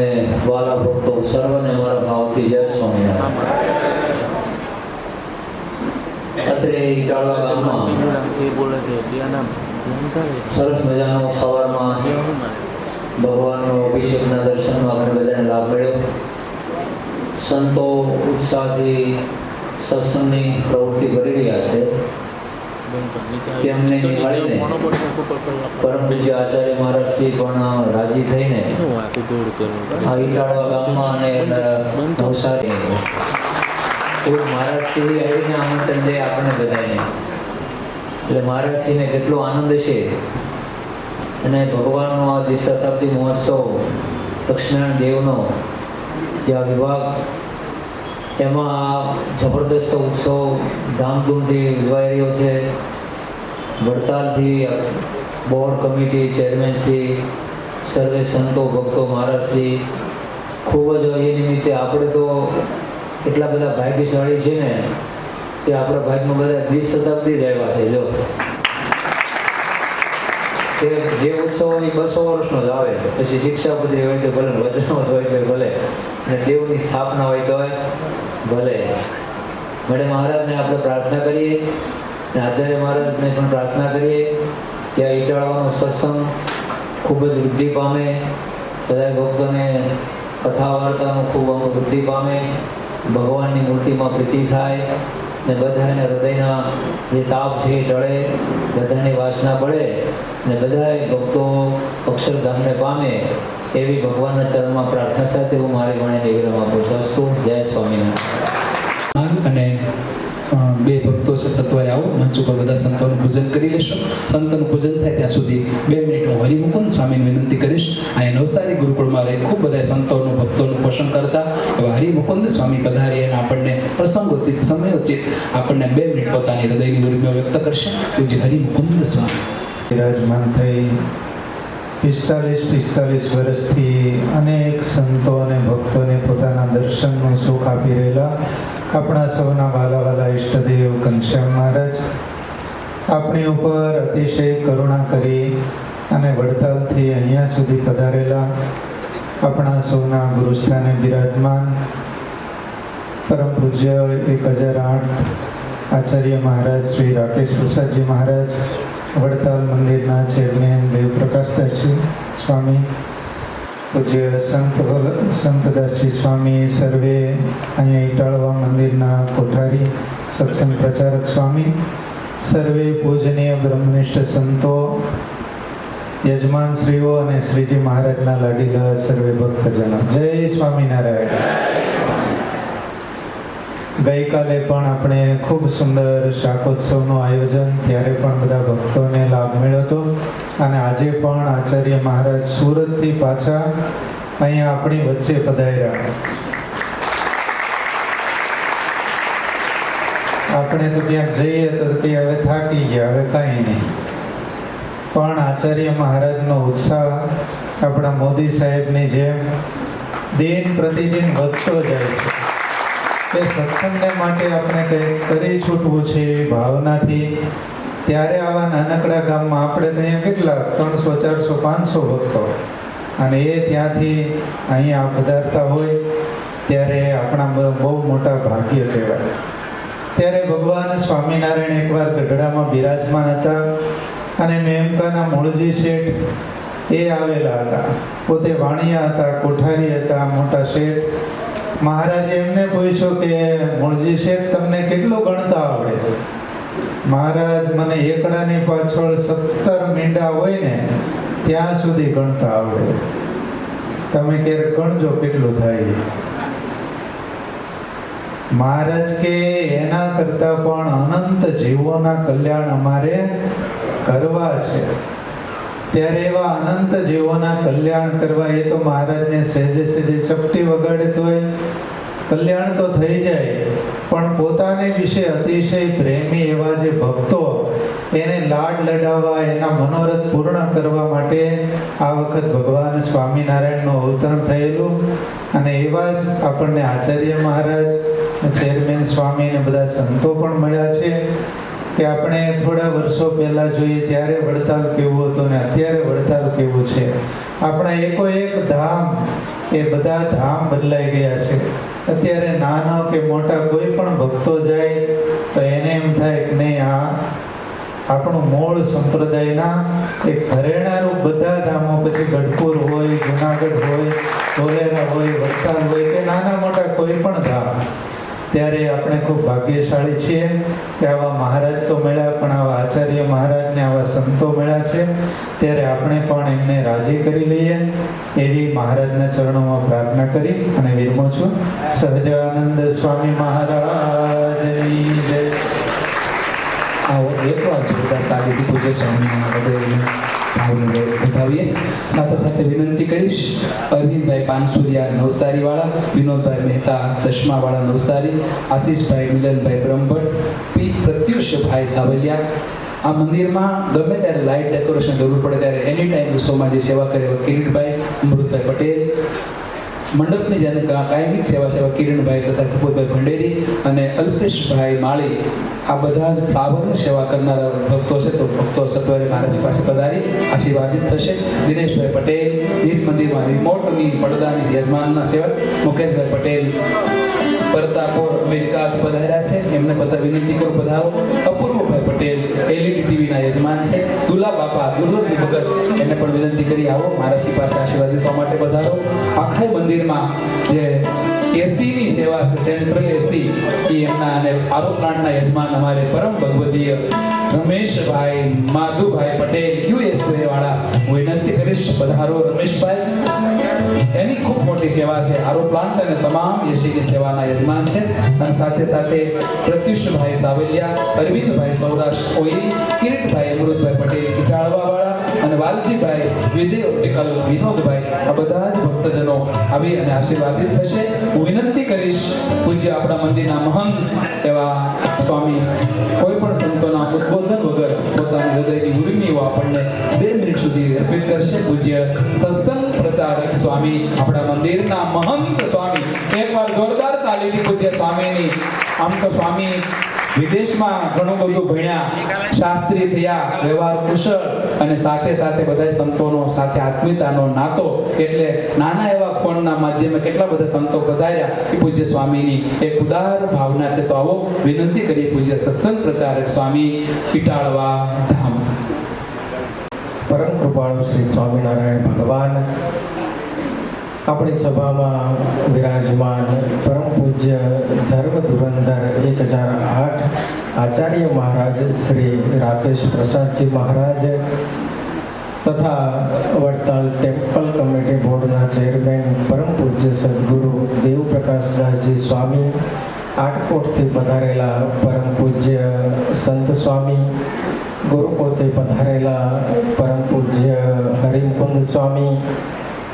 वाला भक्तों सर्वने हमारा भावથી જય સ્વામિનારાયણ. અત્રે ઈટાળવા ગામમાં સરસ મજાનો સવારમાં ભગવાનનો અભિષેકના દર્શનનો આપણે બધાને લાભ મળ્યો. સંતો ઉત્સાહથી સત્સંગની પ્રવૃત્તિ કરી રહ્યા છે. તેમને નિહાળીને પરમ પૂજ્ય આચાર્ય મહારાજશ્રી પણ રાજી થઈને આ ઈટાળવા ગામમાં અને નવસારી મહારાજશ્રી આવીને આમંત્રણ દે આપણને બધાને. એટલે મહારાજશ્રીને કેટલો આનંદ છે. અને ભગવાનનો આ દ્વિશતાબ્દી મહોત્સવ દક્ષિણાયણ દેવનો જે આ વિભાગ, એમાં આ જબરદસ્ત ઉત્સવ ધામધૂમથી ઉજવાઈ રહ્યો છે. વડતાલથી બોર્ડ કમિટી, ચેરમેનશ્રી, સર્વે સંતો ભક્તો, મહારાજશ્રી ખૂબ જ એ નિમિત્તે આપણે તો એટલા બધા ભાગ્યશાળી છે ને કે આપણા ભાગમાં બધા 20 શતાબ્દી જ આવ્યા છે. જો કે જે ઉત્સવ હોય 200 વર્ષનો જ આવે, પછી શિક્ષાપત્રી હોય તો ભલે, વચનો હોય તો ભલે, અને દેવની સ્થાપના હોય તો ભલે. મેડમ મહારાજને આપણે પ્રાર્થના કરીએ અને આચાર્ય મહારાજને પણ પ્રાર્થના કરીએ કે આ ઈટાળવાનો સત્સંગ ખૂબ જ વૃદ્ધિ પામે, બધા ભક્તોને કથા વાર્તાનું ખૂબ વૃદ્ધિ પામે, ભગવાનની મૂર્તિમાં પ્રીતિ થાય ને બધાને હૃદયના જે તાપ છે એ ટળે, બધાની વાસના પડે ને બધા ભક્તો અક્ષરધામને પામે એવી ભગવાનના ચરણમાં પ્રાર્થના સાથે હું મારી વાણીને વિરામ આપું છું. અસ્તુ. જય સ્વામિનારાયણ. અને બે ભક્તો છે સત્વરે આવો, મંચ ઉપર બધા સંતોનું પૂજન કરી લેશો. સંતોનું પૂજન થાય ત્યાં સુધી 2 મિનિટ હું હરિમુકુંદ સ્વામીને વિનંતી કરીશ. અહીંયા નવસારી ગુરુકુળમાં રહી ખૂબ બધા સંતોનું ભક્તોનું પોષણ કરતા એવા હરિમુકુંદ સ્વામી પધારી અને આપણને પ્રસંગોચિત સમયોચિત આપણને 2 મિનિટ પોતાની હૃદયની ઉર્મિઓ વ્યક્ત કરશે. પૂજ્ય હરિમુકુંદ સ્વામી વિરાજમાન થઈ 45 વર્ષથી અનેક સંતો અને ભક્તોને પોતાના દર્શનનું સુખ આપી રહેલા આપણા સૌના વાલા ઈષ્ટદેવ ઘનશ્યામ મહારાજ આપણી ઉપર અતિશય કરુણા કરી અને વડતાલથી અહીંયા સુધી પધારેલા આપણા સૌના ગુરુસ્થાને બિરાજમાન પરમ પૂજ્ય 1008 આચાર્ય મહારાજ શ્રી રાકેશ પ્રસાદજી મહારાજ, વડતાલ મંદિરના ચેરમેન દેવપ્રકાશદાસજી સ્વામી, પૂજ્ય સંતદાસજી સ્વામી, સર્વે અહીંયા ઈટાળવા મંદિરના કોઠારી સત્સંગ પ્રચારક સ્વામી, સર્વે પૂજનીય બ્રહ્મનિષ્ઠ સંતો, યજમાન શ્રીઓ અને શ્રીજી મહારાજના લાડીલા સર્વે ભક્તજનો, જય સ્વામિનારાયણ. ગઈકાલે પણ આપણે ખૂબ સુંદર શાકોત્સવનું આયોજન, ત્યારે પણ બધા ભક્તોને લાભ મળ્યો હતો. અને આજે પણ આચાર્ય મહારાજ સુરતથી પાછા અહીંયા આપણી વચ્ચે પધાર્યા. આપણે તો ક્યાંક જઈએ તો કે હવે થાકી ગયા, હવે કાંઈ નહીં. પણ આચાર્ય મહારાજનો ઉત્સાહ આપણા મોદી સાહેબની જેમ દિન પ્રતિદિન વધતો જાય છે. કે સત્સંગને માટે આપણે કંઈક કરી છૂટવું છે એવી ભાવનાથી, ત્યારે આવા નાનકડા ગામમાં આપણે તો અહીંયા કેટલા 300 400 500 ભક્તો, અને એ ત્યાંથી અહીંયા પધારતા હોય ત્યારે આપણા બહુ મોટા ભાગ્ય કહેવાય. ત્યારે ભગવાન સ્વામિનારાયણ એકવાર ગઢડામાં બિરાજમાન હતા અને મેમકાના મૂળજી શેઠ એ આવેલા હતા. પોતે વાણિયા હતા, કોઠારી હતા, મોટા શેઠ. મહારાજે એમને પૂછ્યું કે મૂળજી શેઠ, તમને કેટલું ગણતા આવડે છે? મહારાજ, મને એકડાની પાછળ 17 મીંડા હોય ને ત્યાં સુધી ગણતા આવડે. તમે ક્યારેક ગણજો કેટલું થાય. મહારાજ કે એના કરતા પણ અનંત જીવોના કલ્યાણ અમારે કરવા છે. ત્યારે એવા અનંત જીવોના કલ્યાણ કરવા એ તો મહારાજને સહેજે સહેજે ચપટી વગાડે તોય કલ્યાણ તો થઈ જાય, પણ પોતાને વિશે અતિશય પ્રેમી એવા જે ભક્તો એને લાડ લડાવવા, એના મનોરથ પૂર્ણ કરવા માટે આ વખત ભગવાન સ્વામિનારાયણનું અવતરણ થયેલું. અને એવા જ આપણને આચાર્ય મહારાજ, ચેરમેન સ્વામી અને બધા સંતો પણ મળ્યા છે કે આપણે થોડા વર્ષો પહેલા જોઈએ ત્યારે વડતાલ કેવું હતું ને અત્યારે વડતાલ કેવું છે. આપણા એકો એક ધામ, એ બધા ધામ બદલાઈ ગયા છે. અત્યારે નાના કે મોટા કોઈ પણ ભક્તો જાય તો એને એમ થાય કે નહીં, આ આપણું મૂળ સંપ્રદાયના એક ઘરેણાનું બધા ધામો, પછી ગઢપુર હોય, જુનાગઢ હોય, ધોલેરા હોય, વડતાલ હોય કે નાના મોટા કોઈ પણ ધામ, ત્યારે આપણે ખૂબ ભાગ્યશાળી છીએ કે આવા મહારાજ તો મળ્યા, પણ આવા આચાર્ય મહારાજને આવા સંતો મળ્યા છે. ત્યારે આપણે પણ એમને રાજી કરી લઈએ એવી મહારાજના ચરણોમાં પ્રાર્થના કરી અને વિરમું છું. સહજાનંદ સ્વામી મહારાજની જય. આવો એકવાર જોરદાર તાલીથી પૂજ્ય સ્વામિનારાયણ બતાવીએ. સાથે સાથે વિનંતી કરીશ, અરવિંદભાઈ પાનસુરિયા નવસારીવાળા, વિનોદભાઈ મહેતા ચશ્માવાળા નવસારી, આશીષભાઈ મિલનભાઈ બ્રહ્મભટ્ટ, પી પ્રત્યુષભાઈ સાવલિયા. આ મંદિરમાં ગમે ત્યારે લાઇટ ડેકોરેશન જરૂર પડે ત્યારે એની ટાઈમ ઉત્સવમાં જે સેવા કરે કિરીટભાઈ, અમૃતભાઈ પટેલ, મંડપની જેને કાયમિક સેવા કિરણભાઈ તથા કપૂરભાઈ ભંડેરી અને અલ્પેશભાઈ માળી, આ બધા જ ફ્લાવરની સેવા કરનારા ભક્તો છે. તો ભક્તો સત્વરે મહારાજ પાસે પધારી આશીર્વાદિત થશે. દિનેશભાઈ પટેલ, નિજ મંદિરમાં રિમોટની પડદાની યજમાનના સેવક મુકેશભાઈ પટેલ પરતાપોર અમેરિકાથી પધાર્યા છે, એમને વિનંતી કરું પધારો. અપૂર્વભાઈ પટેલ એલઈડી ટીવીના યજમાન છે. દુલા બાપા દુર્લભજી ભગત, એને પણ વિનંતી કરી આવો, મહારાજની પાસે આશીર્વાદ લેવા માટે પધારો. આખા મંદિરમાં જે એસીની સેવા છે, સેન્ટ્રલ એસી, એ એમના અને આરો પ્લાન્ટના યજમાન અમારે પરમ ભગવદીય રમેશભાઈ માધુભાઈ પટેલ યુએસએ વાળા, હું વિનંતી કરીશ પધારો રમેશભાઈ. એની ખૂબ મોટી સેવા છે, આરો પ્લાન્ટ અને તમામ એસીની સેવાના યજમાન છે. અને સાથે સાથે પ્રત્યુષભાઈ સાવલિયા, અરવિંદભાઈ સૌરાષ્ટ્ર ઓઇલ, કિરીટભાઈ અમૃતભાઈ પટેલ ઇટાળવા વાળા અને વાલજીભાઈ વિજય ઓપ્ટિકલ વિનોદભાઈ, આ બધા જ ભક્તજનો આવી અને આશીર્વાદિત થશે. હું વિનંતી કરીશ પૂજ્ય આપણા મંદિરના મહંત એવા સ્વામી કોઈ પણ સંતોના ઉદ્બોધન વગર પોતાની હૃદયની ઉર્મિઓ આપણને 2 મિનિટ સુધી અર્પિત કરશે. પૂજ્ય સત્સંગ પ્રચારક સ્વામી, આપણા મંદિરના મહંત સ્વામી. એકવાર જોરદાર તાલીથી પૂજ્ય સ્વામીની. આમ તો સ્વામી વિદેશમાં ઘણું બધું ભણ્યા, શાસ્ત્રી થયા, વ્યવહાર કુશળ અને સાથે સાથે બધા સંતોનો સાથે આત્મીયતાનો નાતો, એટલે નાના એવા ફોનના માધ્યમે કેટલા બધા સંતો પધાર્યા એ પૂજ્ય સ્વામીની એક ઉદાર ભાવના છે. તો આવો વિનંતી કરીએ પૂજ્ય સત્સંગ પ્રચારક સ્વામી ઇટાળવા ધામ. પરમ કૃપાળુ શ્રી સ્વામિનારાયણ ભગવાન આપણી સભામાં વિરાજમાન પરમ પૂજ્ય ધર્મ ધુરંધર 1008 આચાર્ય મહારાજ શ્રી રાકેશ પ્રસાદજી મહારાજ તથા વડતાલ ટેમ્પલ કમિટી બોર્ડના ચેરમેન પરમ પૂજ્ય સદગુરુ દેવપ્રકાશદાસજી સ્વામી, આટકોટથી પધારેલા પરમ પૂજ્ય સંત સ્વામી, ગુરુકુળથી પધારેલા પરમ પૂજ્ય હરિમકુંદ સ્વામી,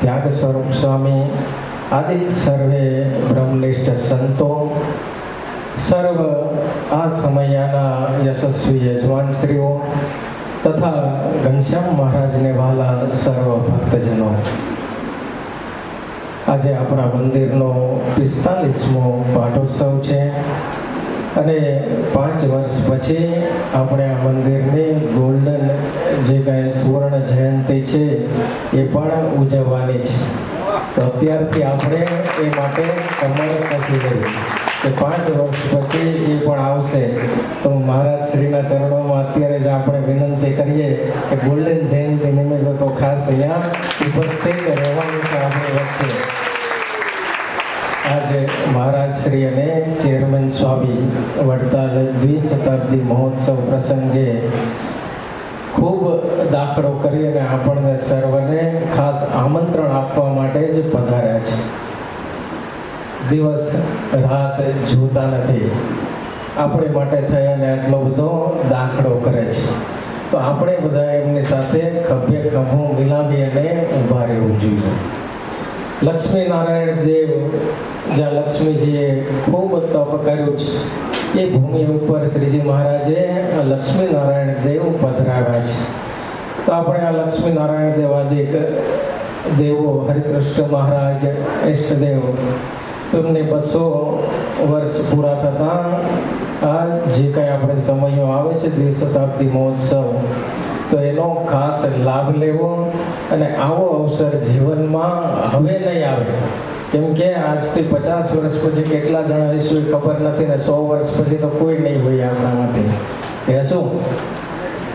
ત્યાગ સ્વરૂપ સ્વામી આદિ સર્વે બ્રહ્મનિષ્ઠ સંતો, સર્વ આ સમયના યશસ્વી યજમાનશ્રીઓ તથા ઘનશ્યામ મહારાજને વહાલા સર્વ ભક્તજનો, આજે આપણા મંદિરનો 45મો પાટોત્સવ છે અને 5 વર્ષ પછી આપણે આ મંદિરની ગોલ્ડન જે કાંઈ સુવર્ણ જયંતિ છે એ પણ ઉજવવાની છે. તો અત્યારથી આપણે એ માટે કમર કસી રહી. કે 5 વર્ષ પછી એ પણ આવશે. તો મહારાજ શ્રીના ચરણોમાં અત્યારે જ આપણે વિનંતી કરીએ કે ગોલ્ડન જયંતિ નિમિત્તે તો ખાસ અહીંયા ઉપસ્થિત રહેવાનું છે આપણી વચ્ચે. આજે મહારાજ શ્રી અને ચેરમેન સ્વામી વડતાલ દ્વિશતાબ્દી મહોત્સવ પ્રસંગે ખૂબ દાખલો કરી અને આપણને સર્વને ખાસ આમંત્રણ આપવા માટે જ પધાર્યા છે. દિવસ રાત જોતા નથી, આપણે માટે થઈને આટલો બધો દાખલો કરે છે. તો આપણે બધા એમની સાથે ખભે ખભું મિલાવી અને ઊભા રહેવું જોઈએ. લક્ષ્મી નારાયણ દેવ, જ્યાં લક્ષ્મીજીએ ખૂબ તપ કર્યું છે, એ ભૂમિ ઉપર શ્રીજી મહારાજે લક્ષ્મી નારાયણ દેવ પધરાવ્યા છે. તો આપણે આ લક્ષ્મી નારાયણ દેવાદિક દેવો હરિકૃષ્ણ મહારાજ ઇષ્ટદેવ, તેમને 200 વર્ષ પૂરા થતાં આ જે કંઈ આપણે સમયો આવે છે દ્વિશતાબ્દી મહોત્સવ, તો એનો ખાસ લાભ લેવો. અને આવો અવસર જીવનમાં હવે નહીં આવે, કેમ કે આજથી 50 વર્ષ પછી કેટલા જણા હશું એ ખબર નથી ને 100 વર્ષ પછી તો કોઈ નહીં હોય આપણામાંથી. કહેશું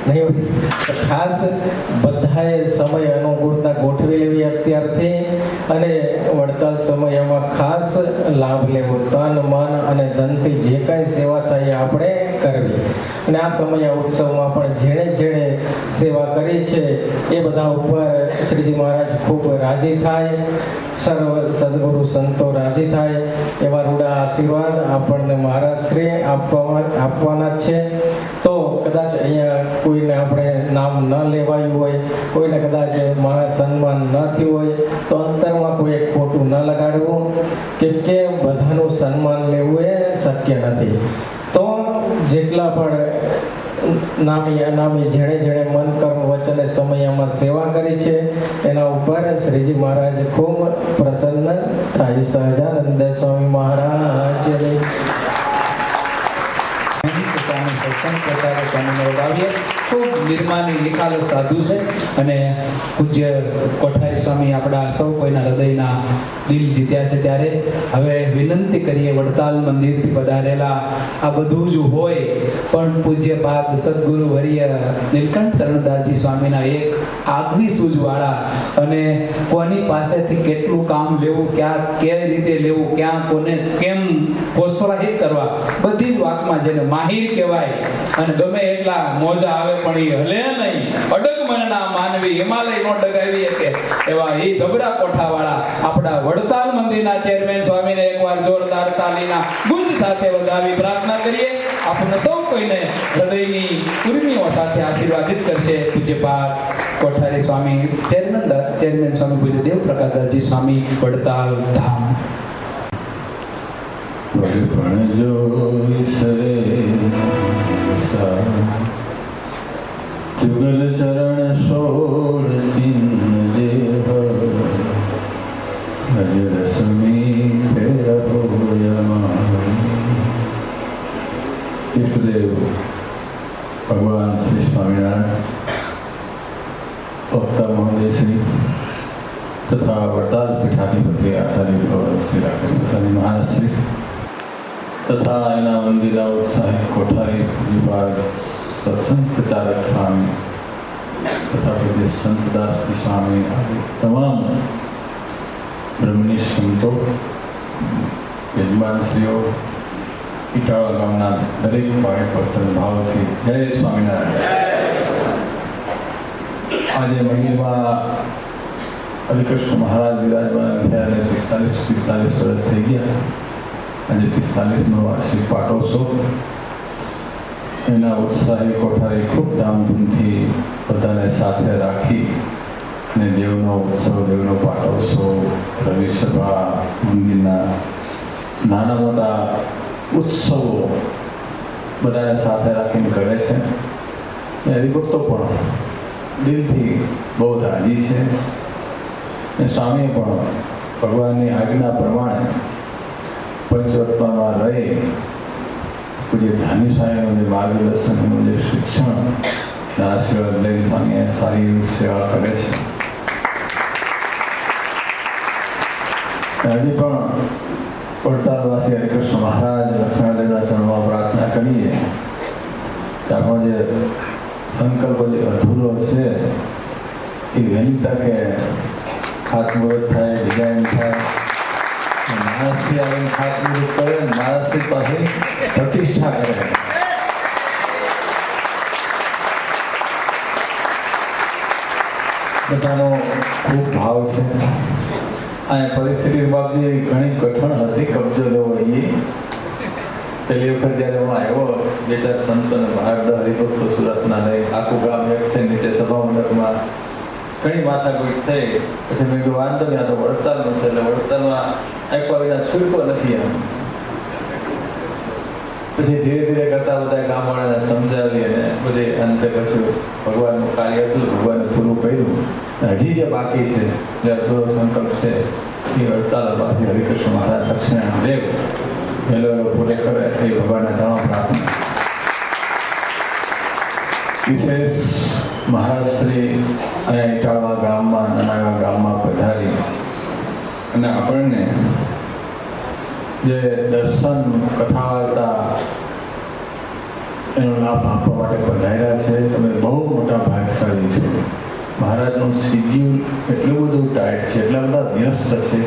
નહીં હોય. તો ખાસ બધાએ સમય અનુકૂળતા ગોઠવી લેવી અત્યારથી અને વડતાલ સમયમાં ખાસ લાભ લેવો. તન મન અને ધનથી જે કાંઈ સેવા થાય એ આપણે કરવી. અને આ સમય ઉત્સવમાં પણ જેણે જેણે સેવા કરી છે એ બધા ઉપર શ્રીજી મહારાજ ખૂબ રાજી થાય, સર્વ સદગુરુ સંતો રાજી થાય એવા રૂડા આશીર્વાદ આપણને મહારાજ શ્રી આપવાના જ છે. તો કદાચ અહીંયા કોઈને આપણે નામ ન લેવાયું હોય, કોઈને કદાચ મારા સન્માન ન થયું હોય, તો અંતરમાં કોઈ ખોટું ન લગાડવું, કેમ કે બધાનું સન્માન લેવું એ શક્ય નથી. તો જેટલા પણ નામી અનામી જેણે જેણે મન કર્મ વચને સમયમાં સેવા કરી છે એના ઉપર શ્રીજી મહારાજ ખૂબ પ્રસન્ન થાય. સહજાનંદ સ્વામી મહારાજની ખૂબ નિર્માની નિખાલસ સાધુ છે અને પૂજ્ય કોઠારી સ્વામી આપણા સૌ કોઈના હૃદયના દિલ જીત્યા છે. ત્યારે હવે વિનંતી કરીએ વડતાલ મંદિરથી પધારેલા આ બધું જ હોય પણ પૂજ્ય બાદ સદગુરુ વર્ય નીલકંઠ શરણદાસજી સ્વામીના એક આગવી સૂઝવાળા અને કોની પાસેથી કેટલું કામ લેવું, ક્યાં કેવી રીતે લેવું, ક્યાં કોને કેમ પ્રોત્સાહિત કરવા, બધી જ વાતમાં જેને માહિર કહેવાય. અને ગમે એટલા મોજા આવે પણ એ હલે નહીં, અડગ મનના માનવી હિમાલય નો ડગાવી કે એવા એ જબરા કોઠાવાળા આપણા વડતાલ મંદિરના ચેરમેન સ્વામીને એકવાર જોરદાર તાલીના ગુંજ સાથે વધાવી પ્રાર્થના કરીએ. આપણને સૌ કોઈને હૃદયની ઉર્મિઓ સાથે આશીર્વાદિત કરશે પૂજ્યપાદ કોઠારી સ્વામી ચેરમેન સ્વામી પૂજ્ય દેવ પ્રકાશદાસજી સ્વામી વડતાલ ધામ. જો ઈશ્વરે જુગલ ચરણ સોળ ચિહ્ન દેહ અજ રશ્મિ ઈષ્ટદેવ ભગવાન શ્રી સ્વામિનારાયણ, વક્તા મહોદય શ્રી તથા વડતાલ પીઠાધિપતિ આચાર્ય શ્રી રાકેશ મહારાજ શ્રી તથા એના મંદિરના ઉત્સાહી કોઠારી વિભાગ સત્સંગ પ્રચારક સ્વામી તથા પૂજ્ય સંતદાસજી સ્વામી આદિ તમામ બ્રહ્મની સંતો, યજમાનશ્રીઓ, ઇટાળા ગામના દરેક ભાઈ ભક્ત ભાવથી જય સ્વામિનારાયણ. આજે મંદિરમાં હરિકૃષ્ણ મહારાજ વિરાજમાન થયા અને 45 વર્ષ થઈ ગયા. આજે 45નો વાર્ષિક પાટોત્સવ એના ઉત્સાહી કોઠારી ખૂબ ધામધૂમથી બધાને સાથે રાખી અને દેવનો ઉત્સવ, દેવનો પાટોત્સવ, રવિ સભા, મંદિરના નાના મોટા ઉત્સવો બધાને સાથે રાખીને કરે છે. હરિભક્તો પણ દિલથી બહુ રાજી છે. અને સ્વામીએ પણ ભગવાનની આજ્ઞા પ્રમાણે પંચવત્વામાં રહી પૂજ્ય ધ્યાની સાહેબનું જે માર્ગદર્શન, એનું જે શિક્ષણ, એના આશીર્વાદ લઈ સ્વામીએ સારી એવી સેવા કરે છે. હજી પણ વડતાલવાસી હરિકૃષ્ણ મહારાજ લક્ષ્મણદેવના ચરણોમાં પ્રાર્થના કરીએ કે આપણો જે સંકલ્પ જે અધૂરો છે એ વહેલી તકે ખાતમુહૂર્ત થાય, ડિઝાઇન થાય, માણસથી આવીને ખાતમુહૂર્ત કરે, માણસથી પાછી પ્રતિષ્ઠા કરે. બધાનો ખૂબ ભાવ છે. આ પરિસ્થિતિ બાબતે ઘણી કઠણ હતી કબજો લેવો. એ પહેલી વખત જ્યારે હું આવ્યો, બે ચાર સંતો અને મહારાજ હરિભક્તો સુરતના લઈ આખું ગામ એક થઈ નીચે સભા મંડપમાં ઘણી માથાકૂટ થઈ. પછી મેં કીધું વાંધો નહીં, આ તો વડતાલનું છે, એટલે વડતાલમાં આપ્યા વિના છૂટકો નથી એમ. પછી ધીરે ધીરે કરતા બધા ગામવાળાને સમજાવી અને બધી અંતે પછી ભગવાનનું કાર્ય હતું, ભગવાને પૂરું કર્યું. હજી જે બાકી છે, જે અધૂરો સંકલ્પ છે, એ વડતાલવાસી હરિકૃષ્ણ મહારાજ લક્ષ્મણ દેવ વહેલો પૂરે કરે એ ભગવાનના ચરણોમાં પ્રાર્થના. વિશેષ મહારાજ શ્રી અહીંયા ઇટાળવા ગામમાં, નાના એવા ગામમાં પધારી અને આપણને જે દર્શન કથા વાર્તા એનો લાભ આપવા માટે પધાર્યા છે. તમે બહુ મોટા ભાગશાળી છો. મહારાજનું શિડ્યુલ એટલું બધું ટાઈટ છે, એટલા બધા વ્યસ્ત છે.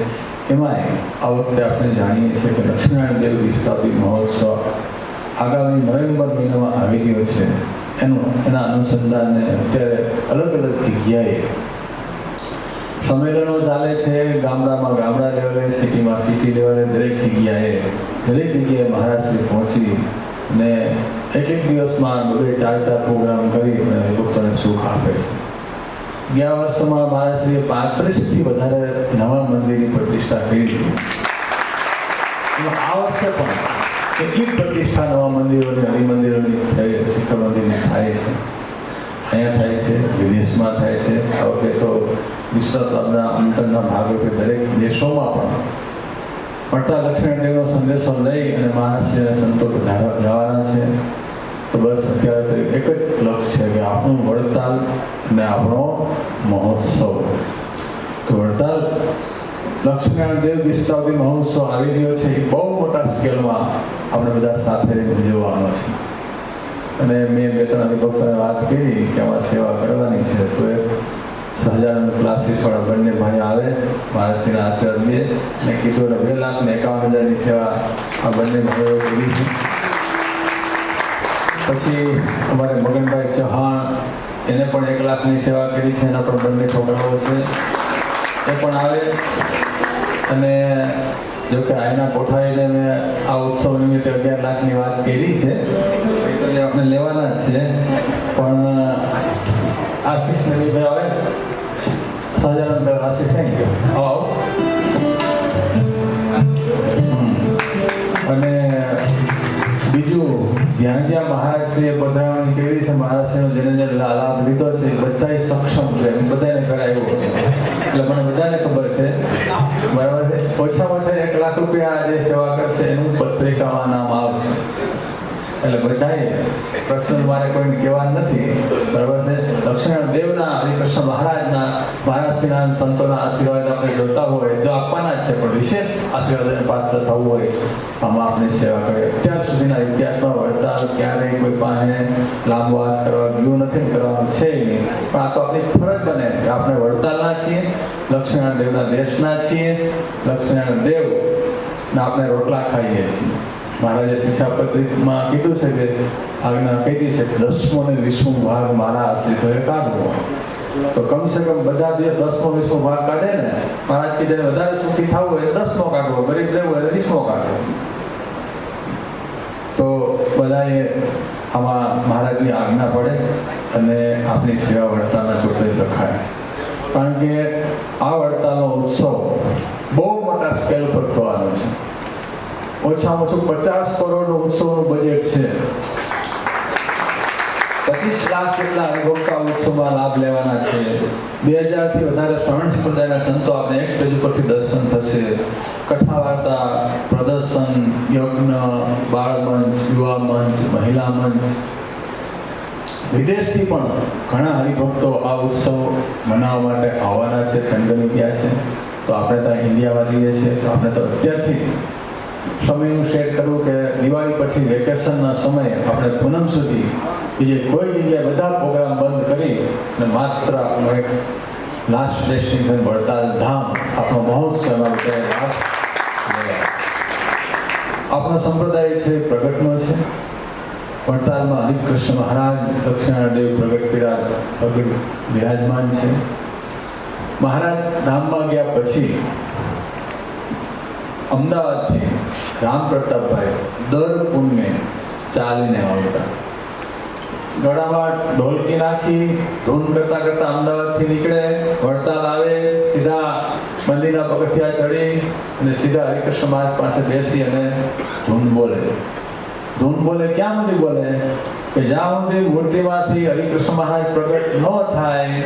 એમાંય આ વખતે આપણે જાણીએ છીએ કે લક્ષ્મીનારાયણ દેવ વિસ્થાપિત મહોત્સવ આગામી નવેમ્બર મહિનામાં આવી ગયો છે. એના અનુસંધાને અત્યારે અલગ અલગ જગ્યાએ સંમેલનો ચાલે છે. ગામડામાં ગામડા લેવલે, સિટીમાં સિટી લેવલે, દરેક જગ્યાએ મહારાજશ્રી પહોંચી ને એક દિવસમાં 2-4 પ્રોગ્રામ કરી અને ભક્તોને સુખ આપે છે. ગયા વર્ષોમાં મહારાજશ્રીએ 35થી વધારે નવા મંદિરની પ્રતિષ્ઠા કરી હતી. આ વર્ષે પણ કેટલીક પ્રતિષ્ઠા નવા મંદિરોની, હરિમંદિરોની થઈ, શિખર મંદિરની થાય છે. અહીંયા થાય છે, વિદેશમાં થાય છે. આ વખતે તો વિશ્વના અંતરના ભાગરૂપે દરેક દેશોમાં પણ મળતા લક્ષ્મણદેવનો સંદેશો લઈ અને મહારાષ્ટ્રીય સંતો જવાના છે. તો બસ અત્યારે તો એક જ લક્ષ્ય છે કે આપણું વડતાલ અને આપણો મહોત્સવ. તો વડતાલ લક્ષ્મીનારાયણ દેવ દિષ્ટાવતી મહોત્સવ આવી રહ્યો છે. એ બહુ મોટા સ્કેલમાં આપણે બધા સાથે ઉજવવાનો છે. અને મેં 2-3 હરિભક્તોને વાત કરી કે આમાં સેવા કરવાની છે. તો એક સહજાનંદ ક્લાસીસવાળા બંને ભાઈ આવે, મહારાજશ્રીના આશીર્વાદ લે અને કીધું 2,51,000ની સેવા આ બંને ભાઈઓ કરી છે. પછી અમારે મગનભાઈ ચૌહાણ, એને પણ 1 લાખની સેવા કરી છે. એના પણ બંને છોકરાઓ છે, એ પણ આવે. અને જોકે આઈના કોઠાઈને મેં આ ઉત્સવ નિમિત્તે 11 લાખની વાત કરી છે, તો આપણે લેવાના જ છે. પણ આશીષ નવીભાઈ આવે, સહજાનંદ આશીષ થઈ ગયો, આવો. અને બીજું જ્યાં જ્યાં મહારાજશ્રીએ પધરાવણી કરી છે, મહારાજશ્રીનો જેને લાભ લીધો છે, એ બધા સક્ષમ છે, બધાને કરાવ્યો છે. એટલે મને બધાને ખબર છે, બરાબર છે. ઓછામાં ઓછા 1 લાખ રૂપિયા જે સેવા કરશે એનું પત્રિકામાં નામ આવશે. એટલે બધાએ પ્રશ્ન મારે કોઈને કહેવા નથી, બરાબર છે. લક્ષ્મણ દેવના, હરિકૃષ્ણ મહારાજના, મહારાષ્ટ્રના સંતોના આશીર્વાદ આપણે જોતા હોય જો આપવાના છે, પણ વિશેષ આશીર્વાદને પાત્ર થવું હોય આમાં આપણે સેવા કરીએ. અત્યાર સુધીના ઇતિહાસમાં વડતાલ ક્યારેય કોઈ પાસે લાંબો વાત કરવા ગયું નથી, કરવાનું છે નહીં. પણ આ તો આપણી ફરજ બને કે આપણે વડતાલના છીએ, લક્ષ્મીનારાયણ દેવના દેશના છીએ, લક્ષ્મીનારાયણ દેવના આપણે રોટલા ખાઈએ છીએ. મહારાજે શિક્ષાપત્રિકમાં કીધું છે કે આજ્ઞા કીધી છે કે 10મો અને 20મો ભાગ મારા આશ્રિતોએ કાઢવો. તો કમસે કમ બધા 10મો 20મો ભાગ કાઢે ને. મહારાજ કે જેને વધારે સુખી થવું હોય 10મો કાઢવો, ગરીબ લેવું હોય 20મો કાઢવો. તો બધાએ આમાં મહારાજની આજ્ઞા પડે અને આપણી સેવા વડતાલના ચોટે લખાય. કારણ કે આ વડતાલનો ઉત્સવ બહુ મોટા સ્કેલ પર થવાનો છે. ઓછામાં ઓછું 50 કરોડનું ઉત્સવનું બજેટ છે. 25 લાખ જેટલા હરિભક્તો ઉત્સવમાં લાભ લેવાના છે. 2000થી વધારે શ્રવણ સંપ્રદાયના સંતો આપણે એક સ્ટેજ ઉપરથી દર્શન થશે. કથા વાર્તા, પ્રદર્શન, યજ્ઞ, બાળમંચ, યુવા મંચ, મહિલા મંચ. વિદેશથી પણ ઘણા હરિભક્તો આ ઉત્સવ મનાવવા માટે આવવાના છે, થનગની ગયા છે. તો આપણે ત્યાં ઇન્ડિયામાં રહીએ છીએ, તો આપણે તો અત્યારથી સમયનું સેટ કરવું કે દિવાળી પછી વેકેશનના સમયે આપણે પૂનમ સુધી બીજે કોઈ જગ્યાએ બધા પ્રોગ્રામ બંધ કરી અને માત્ર આપણો એક લાસ્ટ ડેસ્ટિનેશન વડતાલ ધામ આપણો મહોત્સવમાં આપણો સંપ્રદાય છે પ્રગટનો છે. વડતાલમાં હરિકૃષ્ણ મહારાજ દક્ષિણાદેવ પ્રગટ બિરાજમાન છે. મહારાજ ધામમાં ગયા પછી અમદાવાદથી રામ પ્રતાપભાઈ દર પૂનમે ચાલીને આવતા. ગળામાં ઢોલકી નાખી ધૂન કરતા કરતા અમદાવાદથી નીકળે, વડતાલ આવે, સીધા મંદિરના પગથિયા ચડી અને સીધા હરિકૃષ્ણ મહારાજ પાસે બેસી અને ધૂન બોલે. ધૂન બોલે ક્યાં સુધી બોલે કે જ્યાં સુધી મૂર્તિમાંથી હરિકૃષ્ણ મહારાજ પ્રગટ ન થાય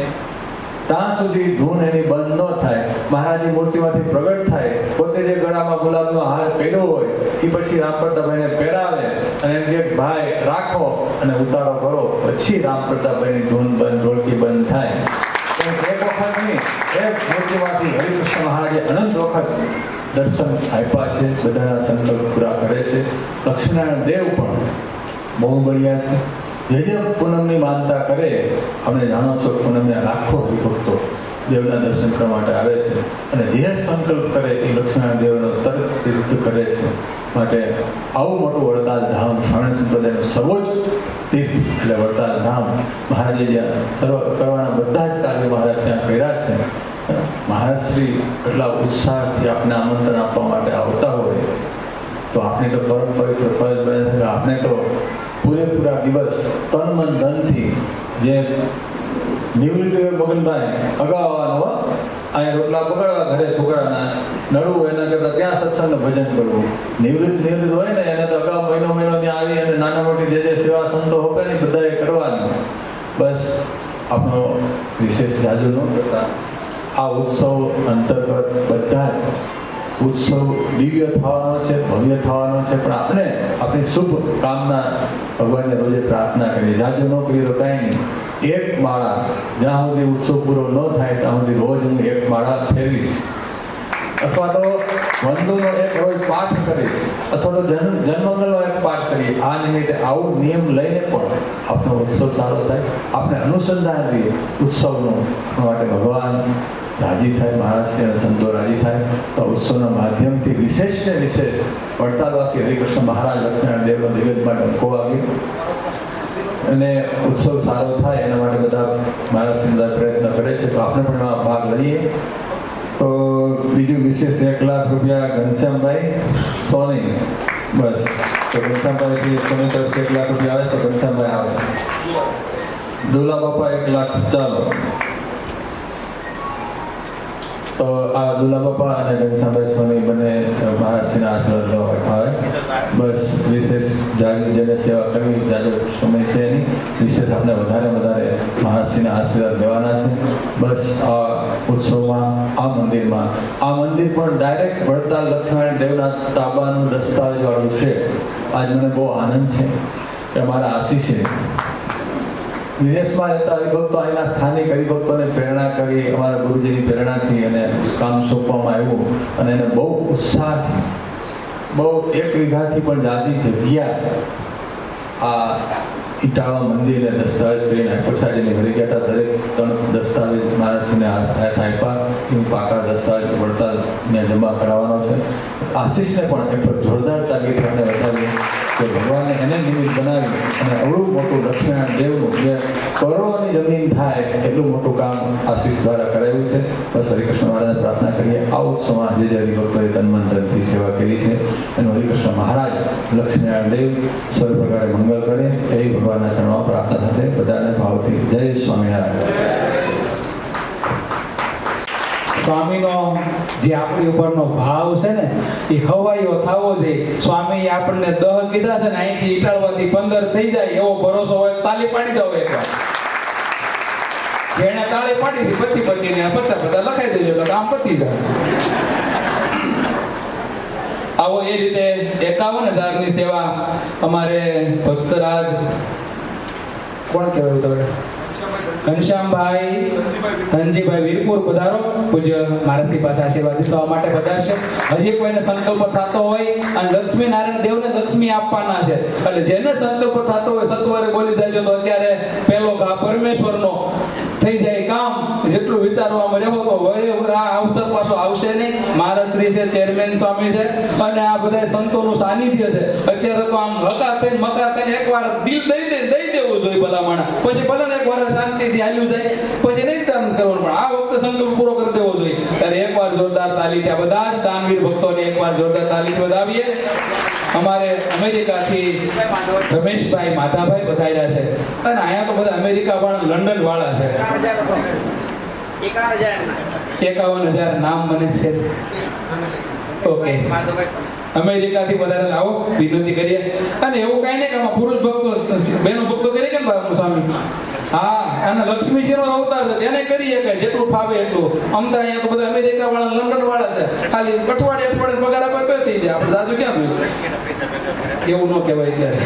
ત્યાં સુધી ધૂન એની બંધ ન થાય. મહારાજની મૂર્તિમાંથી પ્રગટ થાય, પોતે જે ગળામાં ગુલાબનો હાર પહેર્યો હોય એ પછી રામ પ્રતાપભાઈને પહેરાવે અને એમ કે ભાઈ રાખો અને ઉતારો કરો, પછી રામ પ્રતાપભાઈની ધૂન બંધ, ઢોલકી બંધ થાય. એક વખત નહીં, એક મૂર્તિમાંથી હરિકૃષ્ણ મહારાજે અનંત વખત દર્શન આપ્યા છે, બધાના સંકલ્પ પૂરા કરે છે. લક્ષ્મીનારાયણ દેવ પણ બહુ બળિયા છે. જે પૂનમની માનતા કરે, આપણે જાણો છો પૂનમના લાખો હરિભક્તો દેવના દર્શન કરવા માટે આવે છે અને જે સંકલ્પ કરે એ લક્ષ્મીનારાયણ દેવનો તરત સિદ્ધ કરે છે. માટે આવું મોટું વડતાલ ધામ શ્રવણ સંપ્રદાયનું સર્વોચ્ચ તીર્થ એટલે વડતાલ ધામ. મહારાજે જ્યાં સર્વ કરવાના બધા જ કાર્યો મહારાજ ત્યાં કર્યા છે. મહારાજશ્રી એટલા ઉત્સાહથી આપણે આમંત્રણ આપવા માટે આવતા હોય તો આપણે તો પરમ પવિત્ર ફરજ બને છે કે આપણે તો પૂરેપૂરા દિવસ તન મન ધનથી જે નિવૃત્તિ મગનભાઈ અગાઉ આવવાનો, અહીંયા રોટલા પકડવા ઘરે છોકરાના નડવું એના કરતાં ત્યાં સત્સંગનું ભજન કરવું. નિવૃત્ત હોય ને એને તો અગાઉ મહિનો ત્યાં આવી અને નાના મોટી જે સેવા સંતો હોપે ને બધાએ કરવાની. બસ આપણો વિશેષ જાજુ ન કરતા આ ઉત્સવ અંતર્ગત બધા જ ઉત્સવ દિવ્ય થવાનો છે, ભવ્ય થવાનો છે, પણ આપણે આપણી શુભ કામના ભગવાનને રોજે પ્રાર્થના કરીએ. જાજુ ન કરીએ તો કાંઈ નહીં. એક માળા જ્યાં સુધી ઉત્સવ પૂરો ન થાય ત્યાં સુધી રોજ હું એક માળા ફેરવીશ, અથવા તો વંદુનો એક રોજ પાઠ કરીશ, અથવા તો જન્મંગલનો એક પાઠ કરીએ. આ નિમિત્તે આવું નિયમ લઈને પણ આપણો ઉત્સવ સારો થાય. આપણે અનુસંધાન રહીએ ઉત્સવનું, આપણા માટે ભગવાન રાજી થાય, મહારાજ અને સંતો રાજી થાય. તો ઉત્સવના માધ્યમથી વિશેષ ને વિશેષ વડતાલવાસી હરિકૃષ્ણ મહારાજ લક્ષ્મીનારાયણ દેવનો દિગ્ગજમાં ડંકો વાગ્યો અને ઉત્સવ સારો થાય એના માટે બધા મહારાજ બધા પ્રયત્ન કરે છે. તો આપણે પણ એમાં ભાગ લઈએ. તો બીજું વિશેષ 1 લાખ રૂપિયા ઘનશ્યામભાઈ સોની. બસ તો ઘનશ્યામભાઈ સોની તરફથી 1 લાખ રૂપિયા આવે તો ઘનશ્યામભાઈ આવે. દુલા બાપા 1 લાખ. ચાલો, તો આ દુલા બાપા અને ઘનશ્યામભાઈ સોની બંને મહારાજશ્રીના આશીર્વાદ લેવા આવે. બસ વિશેષ જાગી જેને સેવા કરવી જાજો સમય છે એની વિશેષ આપણે વધારે મહારાજશ્રીના આશીર્વાદ લેવાના છે. બસ આ ઉત્સવમાં આ મંદિર પણ ડાયરેક્ટ વડતાલ લક્ષ્મીનારાયણ દેવના તાબાનું દસ્તાવેજવાળું છે. આજ મને બહુ આનંદ છે કે અમારા આશીષે વિદેશમાં રહેતા હરિભક્તો અહીંના સ્થાનિક હરિભક્તોને પ્રેરણા કરી, અમારા ગુરુજીની પ્રેરણાથી અને કામ સોંપવામાં આવ્યું અને એને બહુ ઉત્સાહથી, બહુ 1 વીઘાથી પણ જાજી જગ્યા આ ઇટાળા મંદિરને દસ્તાવેજ કરીને આપ્યો છે. આજે ઘરે ગયા હતા, દરેક 3 દસ્તાવેજ મહારાજશ્રીને હાથ આપ્યા. હું પાકા દસ્તાવેજ વડતાલને જમા કરાવવાનો છે. આશીષને પણ એ પર જોરદાર તાકીદ આપણે બતાવીએ કે ભગવાનને એને નિમિત્ત બનાવી અને અવળું મોટું લક્ષ્મીનારાયણ દેવનું જે કરોડોની જમીન થાય એટલું મોટું કામ આશીષ દ્વારા કરાયું છે. બસ હરિકૃષ્ણ મહારાજને પ્રાર્થના કરીએ આ ઉત્સવમાં જે હરિભક્તોએ તન ધનથી સેવા કરી છે એનું હરિકૃષ્ણ મહારાજ લક્ષ્મીનારાયણ દેવ સર્વ પ્રકારે મંગળ કરે એ ભગવાનના ચરણોમાં પ્રાર્થના સાથે બધાને ભાવથી જય સ્વામિનારાયણ. સ્વામીનો જે આપણી ઉપરનો ભાવ છે ને એ હવાઈઓ થવો જોઈએ. સ્વામી આપણને 10 કીધા છે ને અહીંથી ઇટાળવાથી 15 થઈ જાય એવો ભરોસો હોય. તાલી પાડી દો એકવાર. જેણે તાળી પાડી છે પછી ને 50 લખાઈ દેજો એટલે કામ પતી જાય. આવો એ રીતે 51,000ની સેવા અમારે ભક્તરાજ કોણ કહેવાય તમે ઘનશ્યામભાઈ ધનજીભાઈ વીરપુર પધારો. પૂજ્ય મહારાજની પાસે આશીર્વાદ લીધા માટે પધારશે. હજી કોઈને સંકલ્પ થતો હોય અને લક્ષ્મી નારાયણ દેવને લક્ષ્મી આપવાના છે એટલે જેને સંકલ્પ થતો હોય સત્વરે બોલી જાય તો અત્યારે પહેલો ઘા પરમેશ્વરનો થઈ જાય કામ. જેટલું વિચારવામાં રહેવો તો હવે આ અવસર પાછો આવશે નહીં. મહારાજ શ્રી છે, ચેરમેન સ્વામી છે અને આ બધા સંતોનું સાનિધ્ય છે. અત્યારે તો આમ હકાર થઈને મકાર થઈને એકવાર દિલ દઈ દેવું જોઈએ બધા માણસ. પછી ભલે ને એક વાર શાંતિથી હાલ્યું જાય પછી નહીં કામ કરવાનું, પણ આ વખતે સંકલ્પ પૂરો કરી દેવો જોઈએ. ત્યારે એકવાર જોરદાર તાલીથી આ બધા જ દાનવીર ભક્તોને એકવાર જોરદાર તાલીથી વધાવીએ. અમારે અમેરિકાથી રમેશભાઈ માધાભાઈ પધાર્યા છે અને અહીંયા તો બધા અમેરિકા વાળા લંડન વાળા છે. 51,000 નામ મને છે. ઓકે, અમેરિકાથી વધારે આવો વિનંતી કરીએ. અને એવું કઈ નહીં કે આમાં પુરુષ ભક્તો બહેનો ભક્તો કરીએ કે સ્વામી? હા, અને લક્ષ્મીજીનો અવતાર છે તેને કરીએ કે જેટલું ફાવે એટલું. અમદાવાદ અહીંયા તો બધા અમેરિકા વાળા લંડન વાળા છે. ખાલી અઠવાડિયે પગાર આપે તો થઈ જાય. આપણે જાજુ ક્યાં જોયું? એવું ન કહેવાય ત્યારે.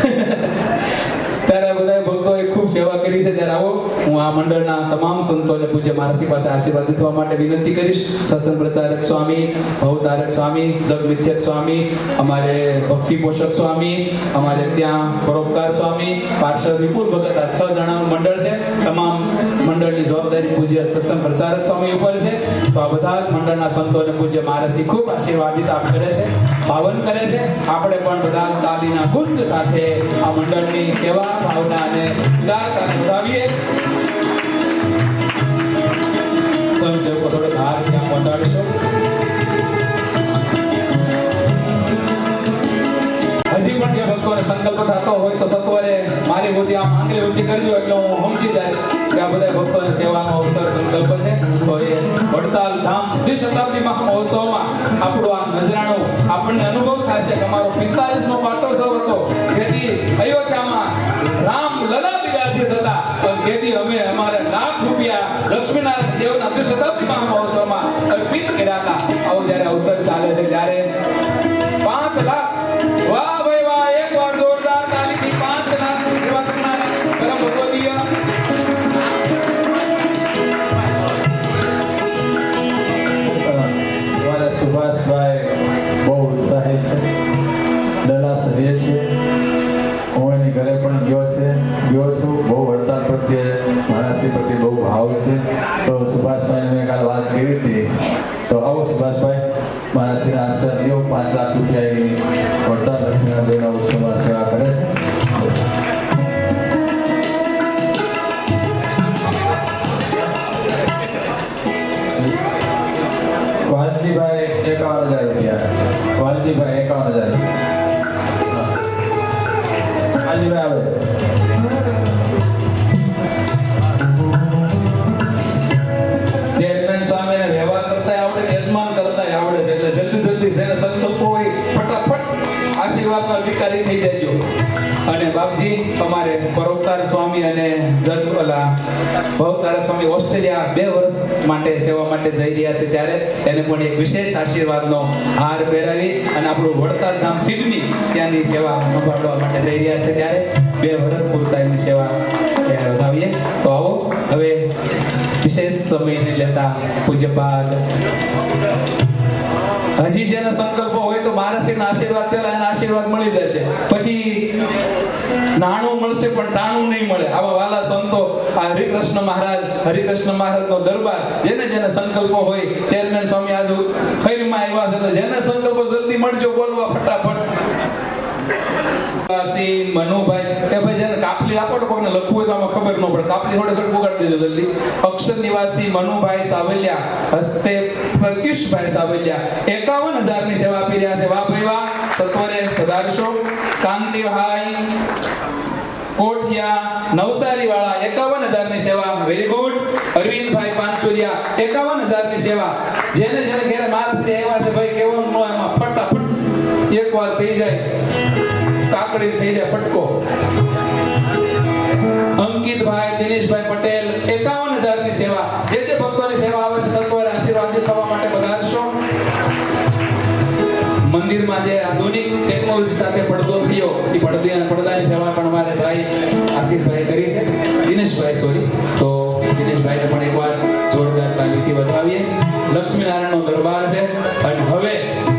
ત્યારે બધા ભક્તોએ ખૂબ સેવા કરી છે. ત્યારે આવો, હું આ મંડળના તમામ સંતોને પૂજ્ય મહારાજની પાસે આશીર્વાદ લીધવા માટે વિનંતી કરીશ. સત્સંગ પ્રચારક સ્વામી, ભવતારક સ્વામી, જગમિથ્યક સ્વામી, અમારે ભક્તિ પોષક સ્વામી, અમારે ત્યાં પરોપકાર સ્વામી, પાર્ષદ વિપુલ ભગત, આ 6 જણાનું મંડળ છે. તમામ મંડળની જવાબદારી પૂજ્ય સત્સંગ પ્રચારક સ્વામી ઉપર છે. તો આ બધા જ મંડળના સંતોને પૂજ્ય મહારાજથી ખૂબ આશીર્વાદિત આપ કરે છે, પાવન કરે છે. આપણે પણ બધા તાલીના ગુંજ સાથે આ મંડળની સેવા ભાવના અને ઉદારતાને વધાવીએ. સ્વયંસેવકો થોડો હાર ત્યાં પહોંચાડીશું. હજી પણ જે ભક્તોને સંકલ્પ થતો હોય તો સત્વરે મારી બધી આ આંગળી ઊંચી કરજો એટલે હું સમજી જઈશ કે આ બધા ભક્તોને સેવાનો અવસર સંકલ્પ છે. તો એ વડતાલ ધામ દ્વિશતાબ્દી મહોત્સવમાં આપણું આ નજરાણું આપણને અનુભવ થશે કે અમારો 45મો પાટોત્સવ હતો. જેથી અયોધ્યામાં રામ લલા બિરાજિત હતા, પણ તેથી અમે અમારા લાખ રૂપિયા લક્ષ્મીનારાયણ દેવના દ્વિશતાબ્દી મહોત્સવમાં અર્પિત કર્યા હતા. આવો જ્યારે અવસર ચાલે છે ત્યારે 5 લાખ, વાહ ભાઈ વાહ, એકવાર જોરદાર તાલીથી 5 લાખ સેવા કરનાર પરમ ભગવદીય અમારા સુભાષભાઈ બહુ ઉત્સાહી છે, દલાસ રહે છે. હું એની ઘરે પણ ગયો છું. બહુ વડતાલ પ્રત્યે, મહારાષ્ટ્ર પ્રત્યે બહુ ભાવ છે. તો સુભાષભાઈને મેં કાલે વાત કરી હતી. તો આવો સુભાષભાઈ, મહારાષ્ટ્રના આશ્રમ જેવો 5 લાખ રૂપિયાની વડતાલ લક્ષ્મીનારાયણ દેવના ઉત્સવમાં સેવા કરે છે. વાલજીભાઈ 51,000 રૂપિયા. વાલજીભાઈ 51,000. વાલજીભાઈ આવે. ચેરમેન સ્વામીને વ્યવહાર કરતા આવડે, યજમાન કરતા આવડે છે. એટલે જલ્દી જેને સંકલ્પો હોય ફટાફટ આશીર્વાદમાં વિકારી થઈ જજો. અને બાપજી અમારે પરોપકાર સ્વામી અને ભવતારક સ્વામી ઓસ્ટ્રેલિયા 2 વર્ષ માટે સેવા માટે જઈ રહ્યા છે. ત્યારે એને પણ એક વિશેષ આશીર્વાદનો હાર પહેરાવી અને આપણું વડતાલ ધામ સિડની ત્યાંની સેવા સંભાળવા માટે જઈ રહ્યા છે. ત્યારે 2 વર્ષ પૂરતા એમની સેવા વધાવીએ. તો આવો હવે વિશેષ સમયને લેતા પૂજ્યપાદ હજી જેનો સંકલ્પ હોય તો મહારાષ્ટ્રના આશીર્વાદ પહેલા એના આશીર્વાદ મળી જશે. પછી નાણું મળશે પણ ટાણું નહીં મળે. આવા વાલા સંતો, આ હરિકૃષ્ણ મહારાજનો દરબાર, જેને સંકલ્પો હોય. ચેરમેન સ્વામી આજે ખૈરીમાં આવ્યા છે, જેને સંકલ્પો જલ્દી મળજો, બોલવા ફટાફટ. મનુભાઈ કે ભાઈ જેને કાપલી આપો તો કોઈને લખવું હોય તો આમાં ખબર ન પડે. કાપલી થોડે ઘટ પુગાડી દેજો જલ્દી. અક્ષર નિવાસી મનુભાઈ સાવલિયા, હસ્તે પ્રત્યુષભાઈ સાવલિયા 51,000 ની સેવા આપી રહ્યા છે. વાહ ભાઈ વાહ, સત્વરે પધારશો. કાંતિભાઈ કોઠિયા નવસારી વાળા 51,000 ની સેવા, વેરી ગુડ. અરવિંદભાઈ પાનસુરિયા 51,000 ની સેવા. જેને ઘરે મહારાષ્ટ્ર આવ્યા છે ભાઈ કેવાનું ન એમાં ફટાફટ એકવાર થઈ જાય, કાકડી થઈ જાય ફટકો. અંકિતભાઈ દિનેશભાઈ પટેલ 51,000 ની સેવા. જે ભક્તોની સેવા આવે છે સત્વરે આશીર્વાદ થવા માટે પધારશો. મંદિરમાં જે આધુનિક ટેકનોલોજી સાથે પડદો થયો એ પડદાની સેવા પણ અમારે ભાઈ આશીષભાઈ કરી છે, દિનેશભાઈ સોરી. તો પણ એકવાર જોરદાર તાલીથી વધાવીએ. લક્ષ્મીનારાયણનો દરબાર છે અને હવે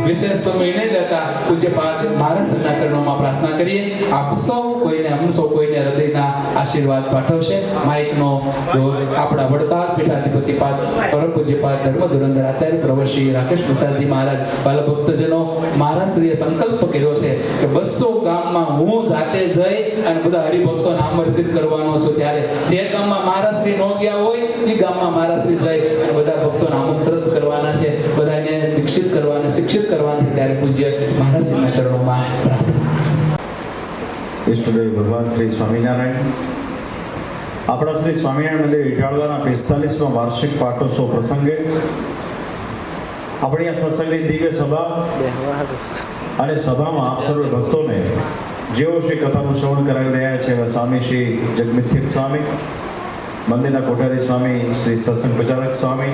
વિશેષ સમય નહીં લેતા પૂજ્યપાદ મહારાજના ચરણોમાં પ્રાર્થના કરીએ. આપ સૌ કોઈને કોઈને હૃદયના આશીર્વાદ પાઠવશે. માઇકનો દોર આપણા વડતાલ પીઠાધિપતિ પાદ પરમ પૂજ્યપાદ ધર્મ ધુરંધર આચાર્ય પ્રવશ્રી રાકેશ પ્રસાદજી મહારાજ વાલા ભક્તજનો મહારાજશ્રીએ સંકલ્પ કર્યો છે કે 200 ગામમાં હું જાતે જઈ અને બધા હરિભક્તોને આમંત્રિત કરવાનો છું. ત્યારે જે ગામમાં મહારાજશ્રી ન ગયા હોય એ ગામમાં મહારાજશ્રી જઈ અને બધા ભક્તોને આમંત્રિત કરવાના છે, બધાને દીક્ષિત કરવાના, શિક્ષિત કરવાના. ત્યારે પૂજ્ય મહારાજશ્રીના ચરણોમાં પ્રાર્થના. ઈષ્ટદેવ ભગવાન શ્રી સ્વામિનારાયણ. આપણા શ્રી સ્વામિનારાયણ મંદિર ઇટાળવાના 45મા વાર્ષિક પાટોત્સવ પ્રસંગે આપણી આ સત્સંગની દિવ્ય સભા અને સભામાં આપ સર્વ ભક્તોને જેઓ શ્રી કથાનું શ્રવણ કરાવી રહ્યા છે એવા સ્વામી શ્રી જગમિથ્યક સ્વામી, મંદિરના કોઠારી સ્વામી શ્રી સત્સંગ પ્રચારક સ્વામી,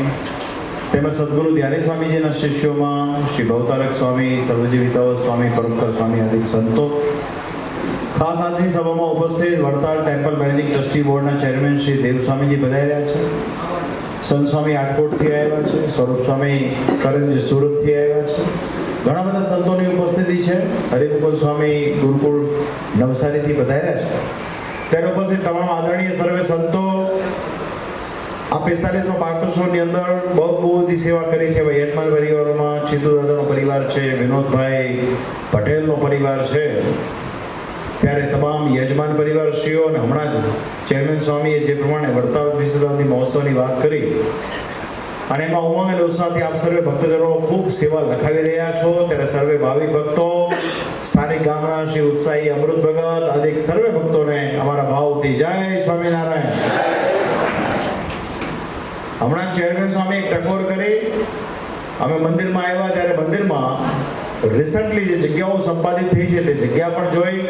તેમજ સદગુરુ ધ્યાની સ્વામીજીના શિષ્યોમાં શ્રી ભવતારક સ્વામી, સર્વજીવિતાઓ સ્વામી, પરમકર સ્વામી આદિ સંતો, ખાસ આજની સભામાં ઉપસ્થિત વડતાલ ટેમ્પલ મેનેજિંગ ટ્રસ્ટી બોર્ડના ચેરમેન શ્રી દેવ સ્વામીજી પધાર્યા છે, સંત સ્વામી આટકોટથી આવ્યા છે, સ્વરૂપ સ્વામી કરંજ સુરતથી આવ્યા છે, ઘણા બધા સંતોની ઉપસ્થિતિ છે, હરિમુકુંદ સ્વામી ગુરુકુળ નવસારીથી પધાર્યા છે. ત્યારે ઉપસ્થિત તમામ આદરણીય સર્વે સંતો આ 45મા પાટોત્સવની અંદર બહુ બધી સેવા કરી છે. યજમાન પરિવારોમાં ચિત્તુ દાદાનો પરિવાર છે, વિનોદભાઈ પટેલનો પરિવાર છે. ત્યારે તમામ યજમાન પરિવારશ્રીઓ અને હમણાં જ ચેરમેન સ્વામીએ જે પ્રમાણે વડતાલ દ્વિશતાબ્દી મહોત્સવની વાત કરી અને એમાં ઉમંગ અને ઉત્સાહથી આપ સર્વે ભક્તજનો ખૂબ સેવા લખાવી રહ્યા છો. ત્યારે સર્વે ભાવિક ભક્તો, સ્થાનિક ગામના શ્રી ઉત્સાહી અમૃત ભગત આદિ સર્વે ભક્તોને અમારા ભાવથી જય સ્વામિનારાયણ. હમણાં ચેરમેન સ્વામી એક ટકોર કરી અમે મંદિરમાં આવ્યા ત્યારે મંદિરમાં રિસન્ટલી જે જગ્યાઓ સંપાદિત થઈ છે તે જગ્યા પણ જોઈ.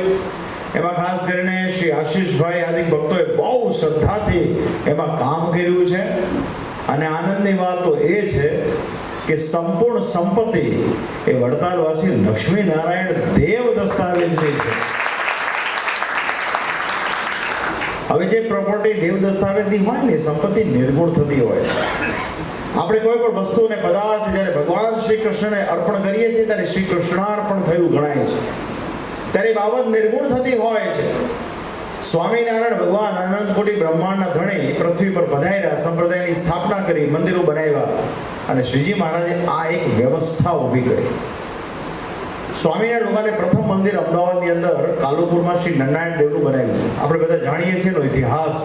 એમાં ખાસ કરીને શ્રી આશીષભાઈ આદિ ભક્તોએ બહુ શ્રદ્ધાથી એમાં કામ કર્યું છે. અને આનંદની વાત તો એ છે કે સંપૂર્ણ સંપત્તિ એ વડતાલવાસી લક્ષ્મીનારાયણ દેવ દસ્તાવેજની છે. હવે જે પ્રોપર્ટી દેવ દસ્તાવેજની હોય ને સંપત્તિ નિર્ગુણ થતી હોય. આપણે કોઈ પણ વસ્તુ અને પદાર્થ જ્યારે ભગવાન શ્રી કૃષ્ણને અર્પણ કરીએ છીએ ત્યારે શ્રી કૃષ્ણાર્પણ થયું ગણાય છે. ત્યારે બાબત નિર્ગુણ થતી હોય છે. સ્વામિનારાયણ ભગવાન અનંત કોટી બ્રહ્માંડના ધણી પૃથ્વી પર પધાર્યા, સંપ્રદાયની સ્થાપના કરી, મંદિરો બનાવ્યા અને શ્રીજી મહારાજે આ એક વ્યવસ્થા ઊભી કરી. સ્વામિનારાયણ ભગવાને પ્રથમ મંદિર અમદાવાદની અંદર કાલુપુરમાં શ્રી નારાયણ દેવનું બનાવ્યું. આપણે બધા જાણીએ છીએ એનો ઇતિહાસ.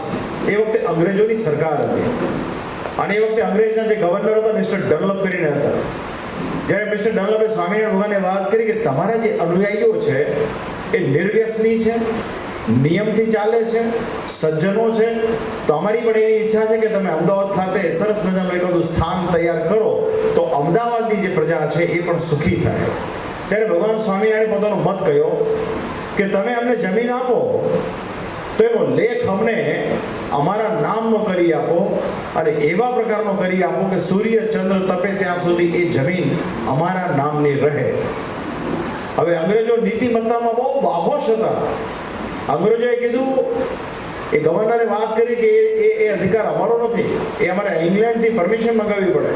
એ વખતે અંગ્રેજોની સરકાર હતી અને એ વખતે અંગ્રેજના જે ગવર્નર હતા મિસ્ટર ડનલપ કરીને હતા. જ્યારે મિસ્ટર ડનલપે સ્વામિનારાયણ ભગવાનને વાત કરી કે તમારા જે અનુયાયીઓ છે એ નિર્વ્યસની છે, નિયમથી ચાલે છે, સજ્જનો છે, તો અમારી પણ એવી ઈચ્છા છે કે તમે અમદાવાદ ખાતે સરસ મજાનું એકાદું સ્થાન તૈયાર કરો તો અમદાવાદની જે પ્રજા છે એ પણ સુખી થાય. ત્યારે ભગવાન સ્વામિનારાયણે પોતાનો મત કહ્યો કે તમે અમને જમીન આપો તો એનો લેખ અમને અમારા નામનો કરી આપો અને એવા પ્રકારનો કરી આપો કે સૂર્ય ચંદ્ર તપે ત્યાં સુધી એ જમીન અમારા નામની રહે. હવે અંગ્રેજો નીતિમત્તામાં બહુ બાહોશ હતા. અંગ્રેજોએ કીધું, એ ગવર્નરે વાત કરી કે એ અધિકાર અમારો નથી, એ અમારે ઇંગ્લેન્ડથી પરમિશન મંગાવવી પડે.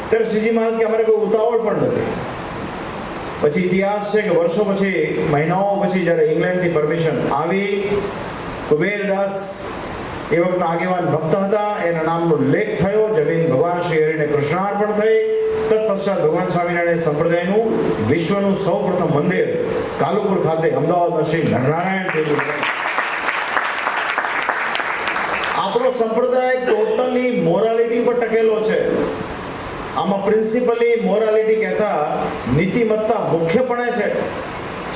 ત્યારે શ્રીજી મહારાજ કે અમારે કોઈ ઉતાવળ પણ નથી. પછી ઇતિહાસ છે કે વર્ષો પછી, મહિનાઓ પછી જ્યારે ઇંગ્લેન્ડથી પરમિશન આવી, કુબેરદાસ એ વખતના આગેવાન ભક્ત હતા, એના નામનો લેખ થયો, જમીન ભગવાન શ્રી હરિને કૃષ્ણાર્પણ થઈ. તત્પશ્ચાત ભગવાન સ્વામિનારાયણ સંપ્રદાયનું વિશ્વનું સૌપ્રથમ મંદિર કાલુપુર ખાતે અમદાવાદમાં શ્રી નરનારાયણ દેવનું. આપણો સંપ્રદાય ટોટલી મોરાલિટી પર ટકેલો છે. આમાં પ્રિન્સિપલી મોરાલિટી કહેતા નીતિમત્તા મુખ્યપણે છે.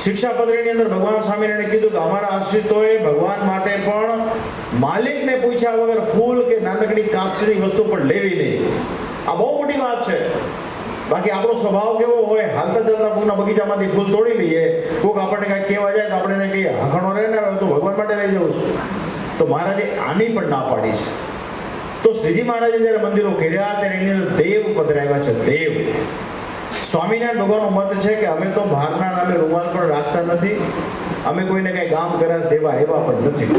શિક્ષાપત્રીની અંદર ભગવાન સ્વામિનારાયણે કીધું કે અમારા આશ્રિતોએ ભગવાન માટે પણ માલિકને પૂછ્યા વગર ફૂલ કે નાનકડી કાસ્ટની વસ્તુ પણ લેવી નહીં. આ બહુ મોટી વાત છે. બાકી આપણો સ્વભાવ કેવો હોય, હાલતા ચાલતા કોઈના બગીચામાંથી ફૂલ તોડી લઈએ, કોઈક આપણને કાંઈક કહેવા જાય તો આપણે એને કહીએ હખણો રહે ને તો ભગવાન માટે લઈ જવું છું. તો મહારાજે આની પણ ના પાડી છે. તો શ્રીજી મહારાજે જ્યારે મંદિરો કર્યા ત્યારે એની અંદર દેવ પધરાવ્યા છે. દેવ સ્વામિનારાયણ ભગવાનનો મત છે કે અમે તો બહારના નામે રૂમાલ પણ રાખતા નથી, અમે કોઈને કાંઈ ગામ ગરાસ દેવા એવા પણ નથી.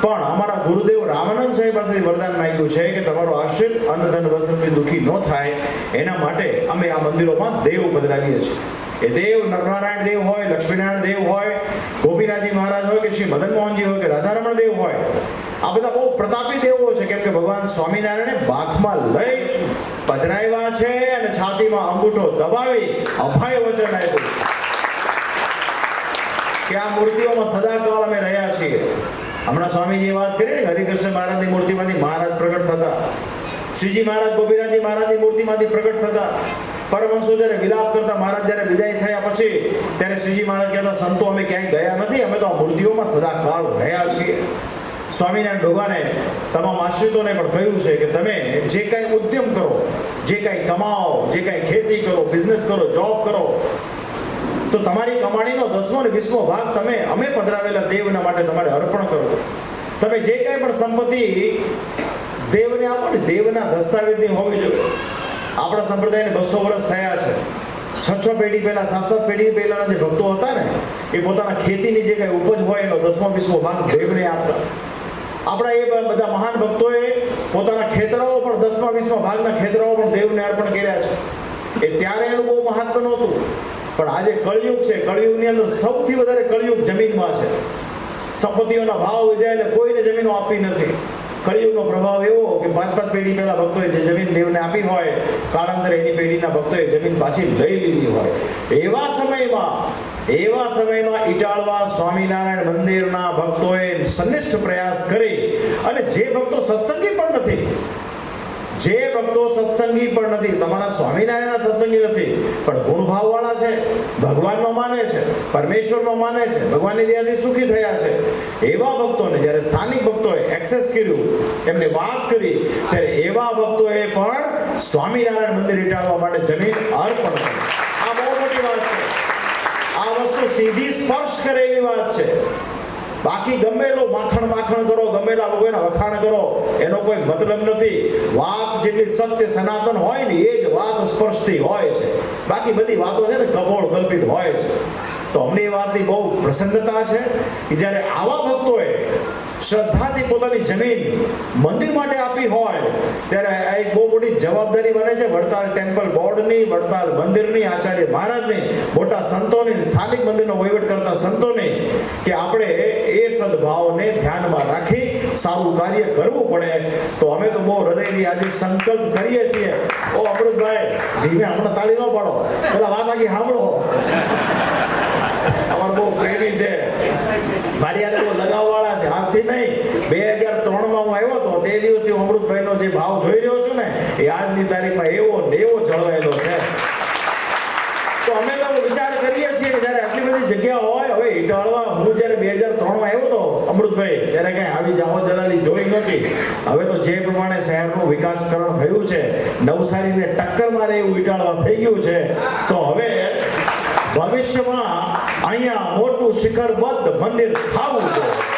પણ અમારા ગુરુદેવ રામાનંદ સ્વામી પાસેથી વરદાન માંગ્યું છે કે તમારો આશ્રિત અન્ન ધન વસ્ત્રથી દુઃખી ન થાય એના માટે અમે આ મંદિરોમાં દેવ પધરાવીએ છીએ. એ દેવ નરનારાયણ દેવ હોય, લક્ષ્મીનારાયણ દેવ હોય, ગોપીનાથજી મહારાજ હોય કે શ્રી મદન મોહનજી હોય કે રાધારમણ દેવ હોય, આ બધા બહુ પ્રતાપી દેવો છે. કેમ કે ભગવાન સ્વામિનારાયણે બાથમાં લઈ પધરાવ્યા છે અને છાતીમાં અંગૂઠો દબાવી અભય વચન આપ્યું કે આ મૂર્તિઓમાં સદાકાળ અમે રહ્યા છીએ. હમણાં સ્વામીજીએ વાત કરી ને, હરિકૃષ્ણ મહારાજની મૂર્તિમાંથી મહારાજ પ્રગટ થતા, શ્રીજી મહારાજ ગોપીનાથજી મહારાજની મૂર્તિમાંથી પ્રગટ થતા, પરમહંસો જ્યારે વિલાપ કરતા મહારાજ જ્યારે વિદાય થયા પછી ત્યારે શ્રીજી મહારાજ કહેતા, સંતો અમે ક્યાંય ગયા નથી, અમે તો આ મૂર્તિઓમાં સદાકાળ રહ્યા છીએ. સ્વામિનારાયણ ભગવાને તમામ આશ્રિતોને પણ કહ્યું છે કે તમે જે કાંઈ ઉદ્યમ કરો, જે કાંઈ કમાઓ, જે કાંઈ ખેતી કરો, બિઝનેસ કરો, જોબ કરો, તો તમારી કમાણીનો 10મો અને 20મો ભાગ તમે અમે પધરાવેલા દેવના માટે તમારે અર્પણ કરો. તમે જે કાંઈ પણ સંપત્તિ દેવને આપો ને, દેવના દસ્તાવેજની હોવી જોઈએ. આપણા સંપ્રદાયને 200 વર્ષ થયા છે. 6 પેઢી પહેલા, 7 પેઢી પહેલાના જે ભક્તો હતા ને, એ પોતાના ખેતીની જે કાંઈ ઉપજ હોય એનો 10મો 20મો ભાગ દેવને આપતા. આપણા એ બધા મહાન ભક્તોએ પોતાના ખેતરાઓ પણ 10મા 20મા ભાગના ખેતરાઓ પણ દેવને અર્પણ કર્યા છે. એ ત્યારે એનું બહુ મહાત્મ્ય નહોતું, પણ આજે કળિયુગ છે. કળિયુગની અંદર સૌથી વધારે કળિયુગ જમીનમાં છે. સંપત્તિઓના ભાવ વધ્યા એટલે કોઈને જમીનો આપી નથી. કળિયુગનો પ્રભાવ એવો કે 5 પેઢી પહેલા ભક્તોએ જે જમીન દેવને આપી હોય, કાળાંતરે એની પેઢીના ભક્તોએ જમીન પાછી લઈ લીધી હોય. એવા સમયમાં ઇટાળવા સ્વામિનારાયણ મંદિરના ભક્તોએ સનિષ્ઠ પ્રયાસ કરી, અને જે ભક્તો સત્સંગી પણ નથી, તમારા સ્વામિનારાયણના સત્સંગી નથી, પણ ગુણભાવવાળા છે, ભગવાનમાં માને છે, પરમેશ્વરમાં માને છે, ભગવાનની દયાથી સુખી થયા છે, એવા ભક્તોને જ્યારે સ્થાનિક ભક્તોએ એક્સેસ કર્યું, એમને વાત કરી, ત્યારે એવા ભક્તોએ પણ સ્વામિનારાયણ મંદિર ઇટાળવા માટે જમીન અર્પણ કરી. આ બહુ મોટી વાત છે. આ વસ્તુ સીધી સ્પર્શ કરે એવી વાત છે. બાકી ગમે એટલો માખણ કરો, ગમે એટલા લોકોના વખાણ કરો, એનો કોઈ મતલબ નથી. વાત જેટલી સત્ય સનાતન હોય ને, એ જ વાત સ્પર્શતી હોય છે. બાકી બધી વાતો છે ને કપોળ કલ્પિત હોય છે. તો અમને એ વાતની બહુ પ્રસન્નતા છે કે જ્યારે આવા ભક્તોએ શ્રદ્ધાથી પોતાની જમીન મંદિર માટે આપી હોય, ત્યારે આ એક બહુ મોટી જવાબદારી બને છે વડતાલ ટેમ્પલ બોર્ડની, વડતાલ મંદિરની, આચાર્ય મહારાજની, મોટા સંતોની, સ્થાનિક મંદિરનો વહીવટ કરતા સંતોની, કે આપણે એ સદભાવને ધ્યાનમાં રાખી સારું કાર્ય કરવું પડે. તો અમે તો બહુ હૃદયથી આજે સંકલ્પ કરીએ છીએ. ઓ અમૃતભાઈ, ધીમે હમણાં તાળી ન પાડો, પેલા વાત આખી સાંભળો. અમાર બહુ પ્રેમી છે, મારી યાર બહુ લગાવવાળા છે. આજથી નહીં, 2003માં હું આવ્યો હતો, તે દિવસથી હું અમૃતભાઈનો જે ભાવ જોઈ રહ્યો છું ને, એ આજની તારીખમાં એવો જળવાયેલો છે. તો અમે તો વિચાર કરીએ છીએ કે જ્યારે આટલી બધી જગ્યા હોય, હવે ઇટાળવા હું જ્યારે 2003માં આવ્યો હતો અમૃતભાઈ, ત્યારે કઈ આવી જાહો જલાલી જોઈ નહોતી. હવે તો જે પ્રમાણે શહેરનું વિકાસકરણ થયું છે, નવસારીને ટક્કર મારે એવું ઇટાળવા થઈ ગયું છે. તો હવે ભવિષ્યમાં અહીંયા મોટું શિખરબદ્ધ મંદિર થવું જોઈએ.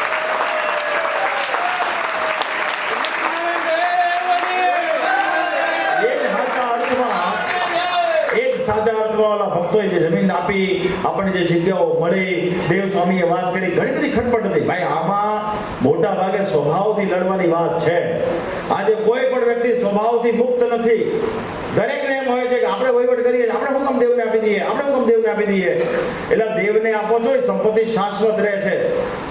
સાચા અર્થમાં ભક્તોએ જે જમીન આપી, આપણને જે જગ્યાઓ મળી, દેવ સ્વામીએ વાત કરી, ઘણી બધી ખટપટ હતી. ભાઈ, આમાં મોટા ભાગે સ્વભાવથી લડવાની વાત છે. આજે કોઈ પણ વ્યક્તિ સ્વભાવથી મુક્ત નથી. દરેકને એમ હોય છે કે આપણે વહીવટ કરીએ, આપણે હુકમ દેવને આપી દઈએ, એટલે દેવને આપો છો, એ સંપત્તિ શાશ્વત રહે છે.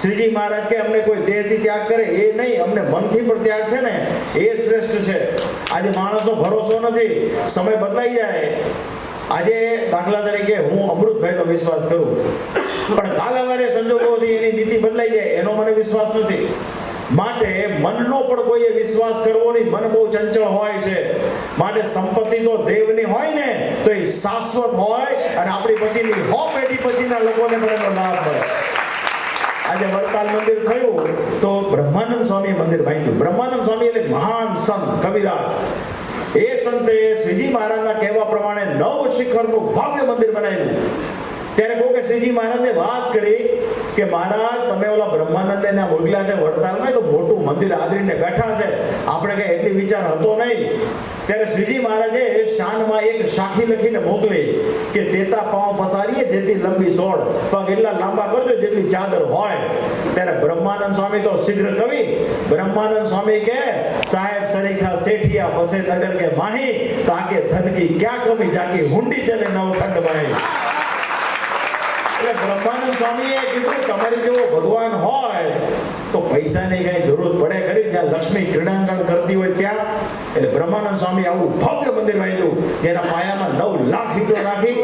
શ્રીજી મહારાજ કે અમને કોઈ દેહથી ત્યાગ કરે એ નહીં, અમને મનથી પણ ત્યાગ છે ને, એ શ્રેષ્ઠ છે. આજે માણસનો ભરોસો નથી, સમય બદલાઈ જાય. આજે દાખલા તરીકે હું અમૃતભાઈનો વિશ્વાસ કરું, પણ કાલે વારે સંજોગોથી એની નીતિ બદલાઈ જાય, એનો મને વિશ્વાસ નથી. માટે મનનો પણ કોઈએ વિશ્વાસ કરવો નહીં. મન બહુ ચંચળ હોય છે. માટે સંપત્તિ તો દેવની હોય ને, તો એ શાશ્વત હોય, અને આપણી પછીની 100 પેઢી પછીના લોકોને પણ એનો લાભ મળે. આજે વડતાલ મંદિર થયું તો બ્રહ્માનંદ સ્વામી મંદિર બાંધ્યું. બ્રહ્માનંદ સ્વામી એટલે મહાન સંત, કવિરાજ. એ સંતે શ્રીજી મહારાજના કહેવા પ્રમાણે 9 શિખરનું ભવ્ય મંદિર બનાવ્યું. ત્યારે કોઈ શ્રીજી મહારાજને વાત કરી કે મહારાજ તમે ઓલા બ્રહ્માનંદને ના મોકલ્યા છે વડતાલમાં તો મોટું મંદિર આદરીને બેઠા છે, આપણે કઈ એટલી વિચાર હતો નહીં. ત્યારે શ્રીજી મહારાજે શાનમાં એક સાખી લખીને મોકલી કે તેતા પાઉં પસારીએ જેથી લંબી સોળ, પગ એટલા લાંબા કરજો જેટલી ચાદર હોય. ત્યારે બ્રહ્માનંદ સ્વામી તો શીઘ્ર કવિ બ્રહ્માનંદ સ્વામી કે સાહેબ સરીખા શેઠિયા બસે નગર કે માહી, તાકે ધન કી ક્યાં કમી જાકી હુંડી ચલે નવખંડ માહી. એટલે બ્રહ્માનંદ સ્વામીએ કીધું તમારી જેવો ભગવાન હોય તો પૈસાની કઈ જરૂર પડે ખરી, જ્યાં લક્ષ્મી ક્રીડાંગણ કરતી હોય ત્યાં. એટલે બ્રહ્માનંદ સ્વામી આવું ભવ્ય મંદિર બાંધ્યું જેના પાયામાં 9 લાખ ઈંટો નાખી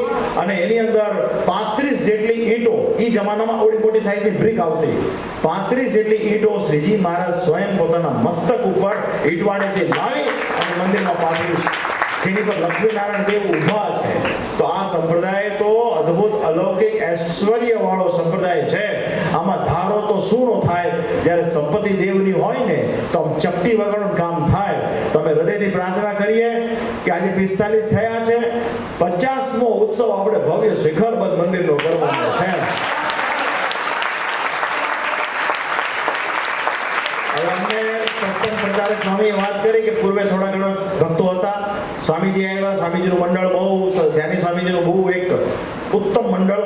અને એની અંદર 35 જેટલી ઈંટો, એ જમાનામાં આવડી મોટી સાઈઝની બ્રિક આવતી, 35 જેટલી ઈંટો શ્રીજી મહારાજ સ્વયં પોતાના મસ્તક ઉપર ઈંટવાડેથી લાવી અને મંદિરમાં પાથર્યું છે, જેની પર લક્ષ્મીનારાયણ દેવ ઊભા છે. તો આ સંપ્રદાય તો અદ્ભુત અલૌકિક ઐશ્વર્ય વાળો સંપ્રદાય છે. આમાં ધારો તો શું થાય, જ્યારે સંપત્તિ દેવની હોય ને તો આમ ચપટી વગરનું કામ થાય. તો અમે હૃદયથી પ્રાર્થના કરીએ કે આજે 45 થયા છે, 50મો ઉત્સવ આપણે ભવ્ય શિખરબદ્ધ મંદિરનો કરવાનો છે. હવે અમને સત્સંગ પ્રચારક સ્વામીએ વાત કરી કે પૂર્વે થોડા ઘણા ભક્તો હતા, સ્વામીજી આવ્યા, સ્વામીજીનું મંડળ બહુ, ધ્યાની સ્વામીજીનું બહુ એક ઉત્તમ મંડળ,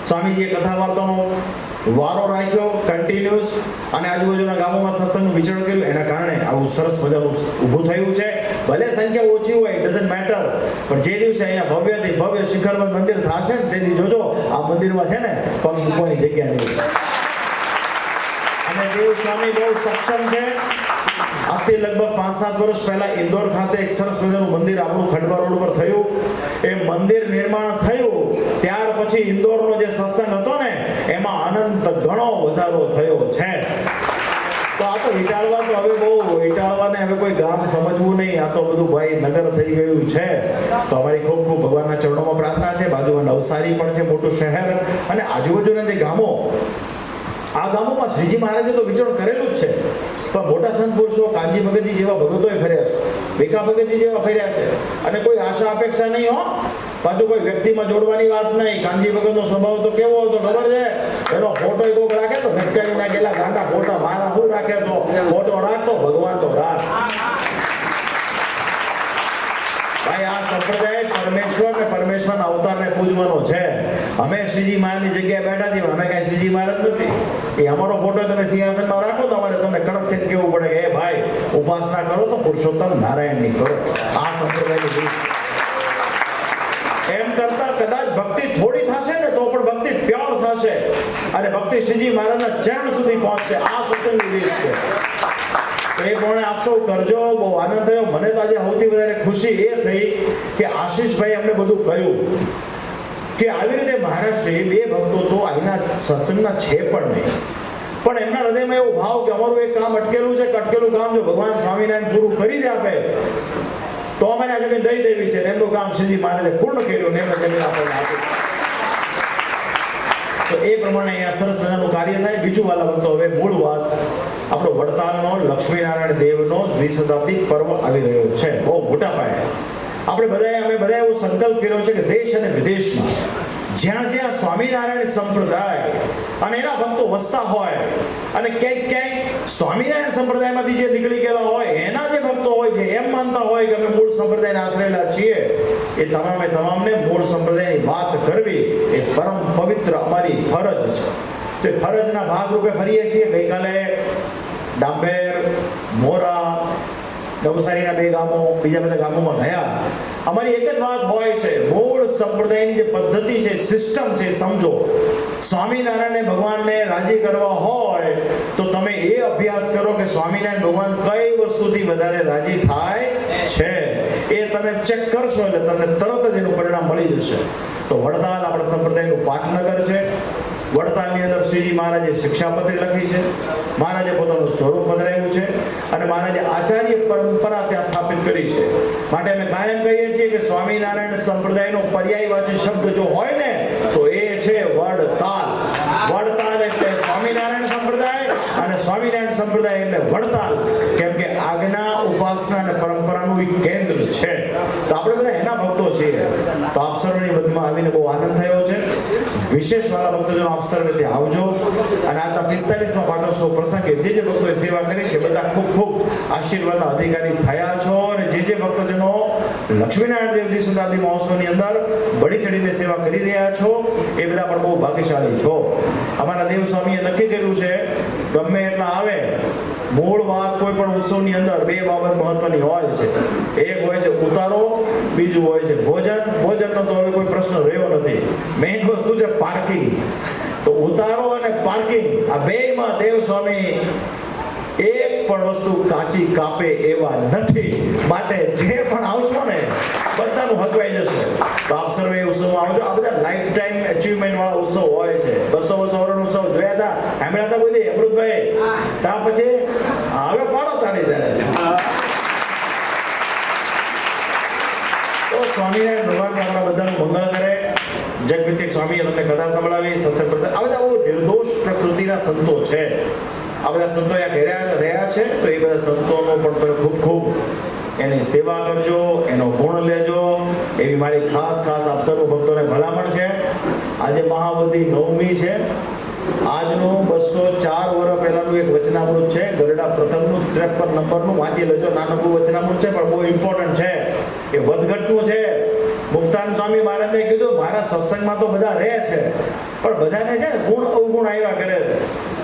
સ્વામીજીએ કથા વાર્તાનો વારો રાખ્યો કન્ટિન્યુઅસ અને આજુબાજુના ગામોમાં સત્સંગનું વિચરણ કર્યું. એના કારણે આવું સરસ મજાનું ઊભું થયું છે. ભલે સંખ્યા ઓછી હોય, ડઝન્ટ મેટર, પણ જે દિવસે અહીંયા ભવ્યથી ભવ્ય શિખરબદ્ધ મંદિર થશે ને તેથી જોજો આ મંદિરમાં છે ને પગ મૂકવાની જગ્યા નહીં. અને દેવ સ્વામી બહુ સક્ષમ છે. આજથી લગભગ 5-7 વર્ષ પહેલા ઇન્દોર ખાતે એક સરસ મજાનું મંદિર આપણું ખંડવા રોડ પર થયું. એ મંદિર નિર્માણ થયું ત્યાર પછી ઇન્દોરનો જે સત્સંગ હતો ને એમાં અનંત ઘણો વધારો થયો છે. તો આ તો વિટાળવા તો હવે બહુ વિટાળવાને હવે કોઈ ગામ સમજવું નહીં, આ તો બધું ભાઈ નગર થઈ ગયું છે. તો અમારી ખૂબ ખૂબ ભગવાનના ચરણોમાં પ્રાર્થના છે. બાજુમાં નવસારી પણ છે, મોટું શહેર, અને આજુબાજુના જે ગામો, આ ગામોમાં શ્રીજી મહારાજે તો વિચરણ કરેલું જ છે, પણ મોટા સંત પુરુષો કાનજી ભગતજી જેવા ભગતોએ ફર્યા છે, ભીખા ભગતજી જેવા ફર્યા છે. અને કોઈ આશા અપેક્ષા નહીં હો, પાછું કોઈ વ્યક્તિમાં જોડવાની વાત નહીં. કાનજી ભગતનો સ્વભાવ તો કેવો હતો ખબર છે? એનો ફોટો કોક રાખે તો ગચકાઈ નાખેલા ગાંડા ફોટા મારા હું રાખે, તો ફોટો રાખતો ભગવાન તો રાખ. ભાઈ આ સંપ્રદાય પરમેશ્વર ને પરમેશ્વરના અવતારને પૂજવાનો છે. અમે શ્રીજી મહારાજની જગ્યાએ બેઠા છીએ, અમે કઈ શ્રીજી મહારાજ નથી. એ અમારો ફોટો તમે સિંહાસનમાં રાખો તો અમારે તમને કડક થઈને કેવું પડે કે એ ભાઈ ઉપાસના કરો તો પુરુષોત્તમ નારાયણની કરો. આ સંપ્રદાયની રીત છે. એમ કરતા કદાચ ભક્તિ થોડી થશે ને તો પણ ભક્તિ પ્યોર થશે અને ભક્તિ શ્રીજી મહારાજના ચરણ સુધી પહોંચશે. આ સત્સંગની રીત છે. એ પ્રમાણે આપ સૌ કરજો. બહુ આનંદ થયો. મને તો આજે સૌથી વધારે ખુશી એ થઈ કે આશીષભાઈ અમને બધું કહ્યું કે આવી રીતે મહારાજશ્રી બે ભક્તો તો અહીંના સત્સંગના છે પણ નહીં, પણ એમના હૃદયમાં એવો ભાવ કે અમારું એક કામ અટકેલું છે, અટકેલું કામ જો ભગવાન સ્વામિનારાયણ પૂરું કરી દે આપે તો અમારે આ જમીન દઈ દેવી છે. એમનું કામ શ્રીજી મહારાજે પૂર્ણ કર્યું ને એમને જમીન આપણને આપી. તો એ પ્રમાણે અહીંયા સરસ મજાનું કાર્ય થાય. બીજું વાલા ભક્તો, હવે મૂળ વાત, આપણો વડતાલનો લક્ષ્મીનારાયણ દેવનો દ્વિશતાબ્દી પર્વ આવી રહ્યો છે, બહુ મોટા પાયે. અમે બધાએ એવો સંકલ્પ કર્યો છે કે દેશ અને વિદેશમાં જ્યાં જ્યાં સ્વામિનારાયણ સંપ્રદાય અને એના ભક્તો વસતા હોય અને ક્યાંક સ્વામિનારાયણ સંપ્રદાયમાંથી જે નીકળી ગયેલા હોય એના જે ભક્તો હોય છે, એમ માનતા હોય કે અમે મૂળ સંપ્રદાયને આશ્રયેલા છીએ, એ તમામને મૂળ સંપ્રદાયની વાત કરવી એ પરમ પવિત્ર અમારી ફરજ છે. તો એ ફરજના ભાગરૂપે ફરીએ છીએ. ગઈકાલે ડાંબેર, મોરા, નવસારીના 2 ગામો, બીજા બધા ગામોમાં ગયા. અમારી એક જ વાત હોય છે, મૂળ સંપ્રદાયની જે પદ્ધતિ છે, સિસ્ટમ છે, સમજો. સ્વામિનારાયણ ભગવાનને રાજી કરવા હોય તો તમે એ અભ્યાસ કરો કે સ્વામિનારાયણ ભગવાન કઈ વસ્તુથી વધારે રાજી થાય છે. એ તમે ચેક કરશો એટલે તમને તરત જ એનું પરિણામ મળી જશે. તો વડતાલ આપણા સંપ્રદાયનું પાટનગર છે. વડતાલની અંદર શ્રીજી મહારાજે શિક્ષાપત્રી લખી છે, મહારાજે પોતાનું સ્વરૂપ પધરાવ્યું છે અને મહારાજે આચાર્ય પરંપરા ત્યાં સ્થાપિત કરી છે. માટે અમે કાયમ કહીએ છીએ કે સ્વામિનારાયણ સંપ્રદાયનો પર્યાયવાચી શબ્દ જો હોય ને તો એ છે વડતાલ. વડતાલ એટલે સ્વામિનારાયણ સંપ્રદાય અને સ્વામિનારાયણ સંપ્રદાય એટલે વડતાલ, કેમ કે આજ્ઞા, ઉપાસના અને પરંપરાનું એક કેન્દ્ર છે. તો આપણે બધા એના ભક્તો છીએ. તો આપ સર્વની મધ્યમાં આવીને બહુ આનંદ થયો છે. વિશેષ વાલા ભક્તજનો આપ સર્વે ત્યાં આવજો અને આજના 45મા પાટોત્સવ પ્રસંગે જે ભક્તોએ સેવા કરી છે બધા ખૂબ ખૂબ આશીર્વાદના અધિકારી થયા છો અને જે ભક્તજનો લક્ષ્મીનારાયણ દેવ દિવસોદાદી મહોત્સવની અંદર બળી ચડીને સેવા કરી રહ્યા છો એ બધા પણ બહુ ભાગ્યશાળી છો. અમારા દેવ સ્વામીએ નક્કી કર્યું છે ગમે એટલા આવે મૂળ વાત કોઈ પણ ઉત્સવની અંદર બે બાબત મહત્વની હોય છે. એક હોય છે ઉતારો, બીજું હોય છે ભોજનનો તો હવે કોઈ પ્રશ્ન રહ્યો નથી. મેઇન વસ્તુ છે પાર્કિંગ. તો ઉતારો અને પાર્કિંગ આ બેયમાં દેવ સ્વામી એક પણ વસ્તુ કાચી કાપે એવા નથી. માટે જે પણ આવશો ને બધાનું હચવાઈ જશે. તો આપ સર્વે ઉત્સવમાં આવજો. આ બધા લાઈફ ટાઈમ અચીવમેન્ટ વાળા ઉત્સવ હોય છે. 200 વર્ષનો ઉત્સવ જોયા હતા, સાંભળ્યા હતા કોઈ દી અમૃતભાઈ? ત્યાં પછી હવે પાડો તાળી ત્યારે. તો સ્વામિનારાયણ ભગવાન આપણા બધાનું મંગળ કરે. જગવિત્યક સ્વામીએ તમને કથા સંભળાવી, સત્સંગ પ્રસંગ. આ બધા બહુ નિર્દોષ પ્રકૃતિના સંતો છે. આ બધા સંતો અહીંયા રહ્યા છે. તો એ બધા સંતોનો પણ તમે ખૂબ ખૂબ એની સેવા કરજો, એનો ગુણ લેજો એવી મારી ખાસ આપ સર્વ ભક્તોને ભલામણ છે. આજે મહાવદી નવમી છે. આજનું 204 વર્ષ પહેલાનું એક વચનામૃત છે, ગરડા પ્રથમનું 53 નંબરનું વાંચી લેજો. નાનકડું વચનામૃત છે પણ બહુ ઇમ્પોર્ટન્ટ છે. એ વધઘટનું છે. મુક્તાન સ્વામી મહારાજે કીધું મારા સત્સંગમાં તો બધા રહે છે પણ બધાને છે ને ગુણ અવગુણ આવ્યા કરે છે.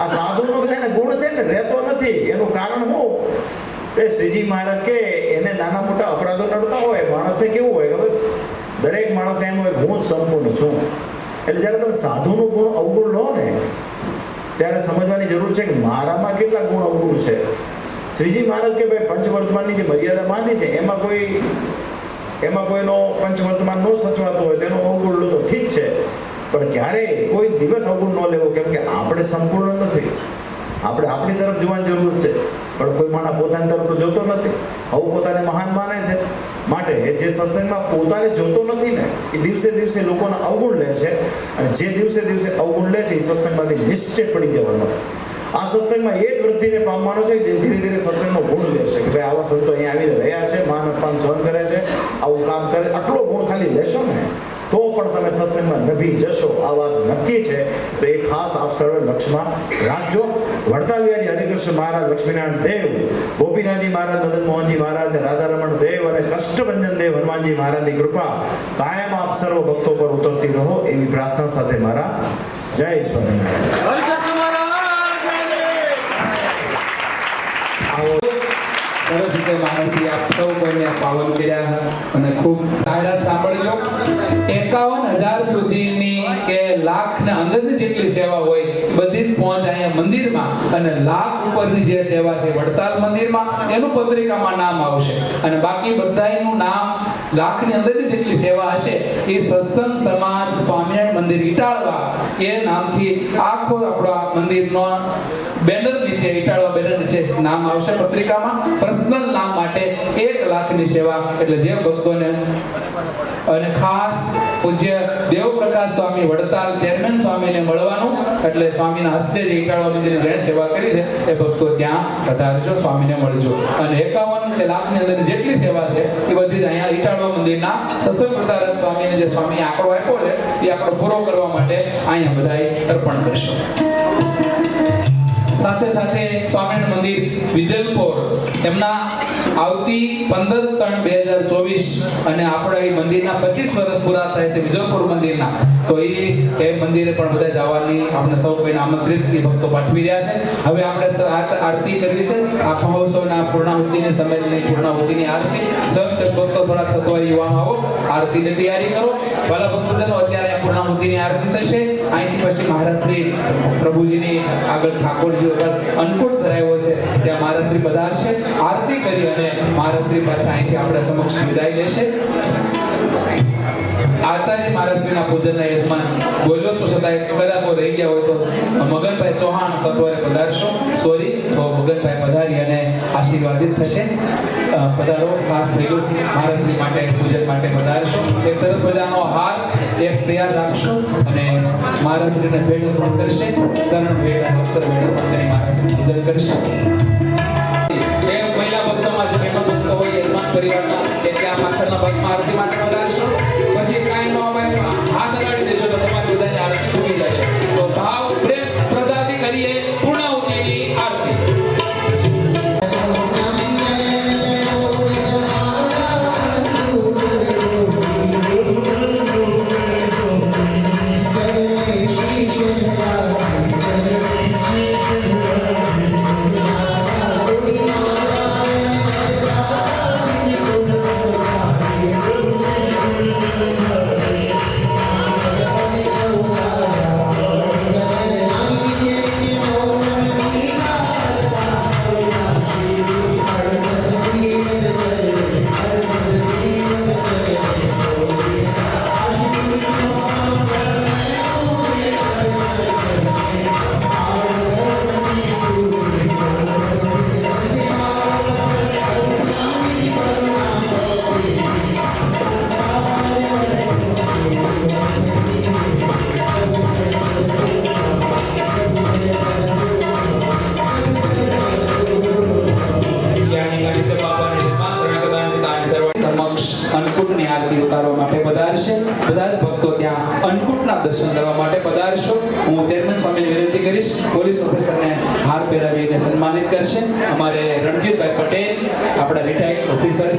આ સાધુનો બધાને ગુણ છે ને રહેતો નથી. એનું કારણ શું? તે શ્રીજી મહારાજ કે એને નાના મોટા અપરાધો નડતા હોય, માણસને કેવું હોય ખબર છે? દરેક માણસને એમ હોય હું સંપૂર્ણ છું. એટલે જ્યારે તમે સાધુનું ગુણ અવગુણ લો ને ત્યારે સમજવાની જરૂર છે કે મારામાં કેટલા ગુણ અવગુણ છે. શ્રીજી મહારાજ કે ભાઈ પંચવર્તમાનની જે મર્યાદા બાંધી છે એમાં કોઈનો પંચવર્તમાન ન સચવાતો હોય તેનો અવગુણ લો તો ઠીક છે, પણ ક્યારેય કોઈ દિવસ અવગુણ ન લેવો. કેમ કે આપણે સંપૂર્ણ નથી. આપણે આપણી તરફ જોવાની જરૂર છે પણ કોઈ માણસ પોતાની તરફ તો જોતો નથી. આવું પોતાને મહાન માને છે. માટે જે સત્સંગમાં પોતાને જોતો નથી ને એ દિવસે દિવસે લોકોના અવગુણ લે છે અને જે દિવસે દિવસે અવગુણ લે છે એ સત્સંગમાંથી નિશ્ચિત પડી જવાનો. આ સત્સંગમાં એ જ વૃદ્ધિને પામવાનો છે જે ધીરે ધીરે સત્સંગનો ગુણ લેશે કે ભાઈ આવા સંતો અહીંયા આવીને રહ્યા છે, માન અપમાન સહન કરે છે, આવું કામ કરે. આટલો ગુણ ખાલી લેશો ને તો પણ તમે સત્સંગમાં નભી જશો. આ વાત નક્કી છે. તો એ ખાસ આપ સર્વે લક્ષ્યમાં રાખજો. વડતાલ વિહારી હરિકૃષ્ણ મહારાજ, લક્ષ્મીનારાયણ દેવ, ગોપીનાથજી મહારાજ, મદન મોહનજી મહારાજ, રાધારમણ દેવ અને કષ્ટભંજન દેવ હનુમાનજી મહારાજની કૃપા કાયમ આપ સર્વ ભક્તો પર ઉતરતી રહો એવી પ્રાર્થના સાથે મારા જય સ્વામિનારાયણ. સરસ રીતે મહારાજશ્રી આપ સૌ કોઈને પાવન કર્યા અને ખૂબ જાહેરાત સાંભળજો. 51,000 સુધીની કે લાખ ને અંદરની જેટલી સેવા હોય એ બધી જ પહોંચ અહીંયા મંદિરમાં અને લાખ ઉપરની જે સેવા છે વડતાલ મંદિરમાં એનું પત્રિકામાં નામ આવશે અને બાકી બધાયનું નામ લાખની અંદરની જેટલી સેવા હશે એ સત્સંગ સમાજ સ્વામિનારાયણ મંદિર ઇટાળવા એ નામથી આખો આપણા મંદિરનો બેનર નીચે ઇટાળવા બેનર નીચે નામ આવશે પત્રિકામાં. પર્સનલ નામ માટે 1 લાખની સેવા. એટલે જે ભક્તોને અને ખાસ પૂજ્ય દેવપ્રકાશ સ્વામી વડતાલ ચેરમેન સ્વામીને મળવાનું એટલે સ્વામીના હસ્તે જે ઇટાળવા મંદિરની જેણે સેવા કરી છે એ ભક્તો ત્યાં પધારજો, સ્વામીને મળજો. અને 51 લાખની અંદર જેટલી સેવા છે એ બધી જ અહીંયા ઇટાળવા મંદિરના સત્સંગ પ્રચારક સ્વામીને જે સ્વામી આંકડો આપ્યો છે એ આંકડો પૂરો કરવા માટે અહીંયા બધાએ અર્પણ કરશો. સાથે સાથે સ્વામિનારાયણ મંદિર વિજલપોર એમના આવતી 15/3/2024 અને આપણા એ મંદિરના 25 વર્ષ પૂરા થાય છે વિજલપુર મંદિરના. તો એ મંદિરે પણ બધા જવાની આપણે સૌ કોઈને આમંત્રિત ભક્તો પાઠવી રહ્યા છે. હવે આપણે આરતી કરવી છે. આ મહોત્સવના પૂર્ણાહુતિની સંમેલનની પૂર્ણાહુતિની આરતી. સ્વયં ભક્તો થોડાક સત્વરી યુવાનો આવો, આરતીની તૈયારી કરો. ભલા ભક્તજનો અત્યારે પૂર્ણાહુતિની આરતી થશે. અહીંથી પછી મહારાજશ્રી પ્રભુજીની આગળ ઠાકોરજી અન્નકૂટ ધરાવ્યો છે ત્યાં મહારાજશ્રી પધારશે. આરતી કરી અને મહારાજશ્રી પાછા અહીંથી આપણે સમક્ષ વિદાય લેશે. આચાર્ય મહારાજશ્રીના પૂજનના યજમાન બોલ્યો છો છતાં કદાચ રહી ગયા હોય તો મગનભાઈ ચૌહાણ સત્વરે પધારશો. સોરી, તો મગનભાઈ પધારી અને આશીર્વાદિત થશે. પધારો. ખાસ ભેગું મહારાજશ્રી માટે પૂજન માટે પધારશો. એક સરસ મજાનો હાર એક તૈયાર રાખશો અને મહારાજશ્રીને ભેટ અર્પણ કરશે. ચરણ ભેટ અને વસ્ત્ર ભેટ અર્પણ કરી મહારાજશ્રી પૂજન કરશે. એ મહિલા ભક્તોમાં જે મહેમાન ભક્ત હોય યજમાન પરિવારના એ ત્યાં પાછળના ભાગમાં આરતી માટે પધારશો. પછી કાંઈ ન હોય હાથ લગાડી દેશો તો તમારી બધાની આરતી આપ દર્શન કરવા માટે પધારશો. હું ચેરમેન સ્વામીને વિનંતી કરીશ, પોલીસ ઓફિસરને હાર પહેરાવીને સન્માનિત કરશે. અમારે રણજીતભાઈ પટેલ, આપણા રિટાયર્ડ ઓફિસર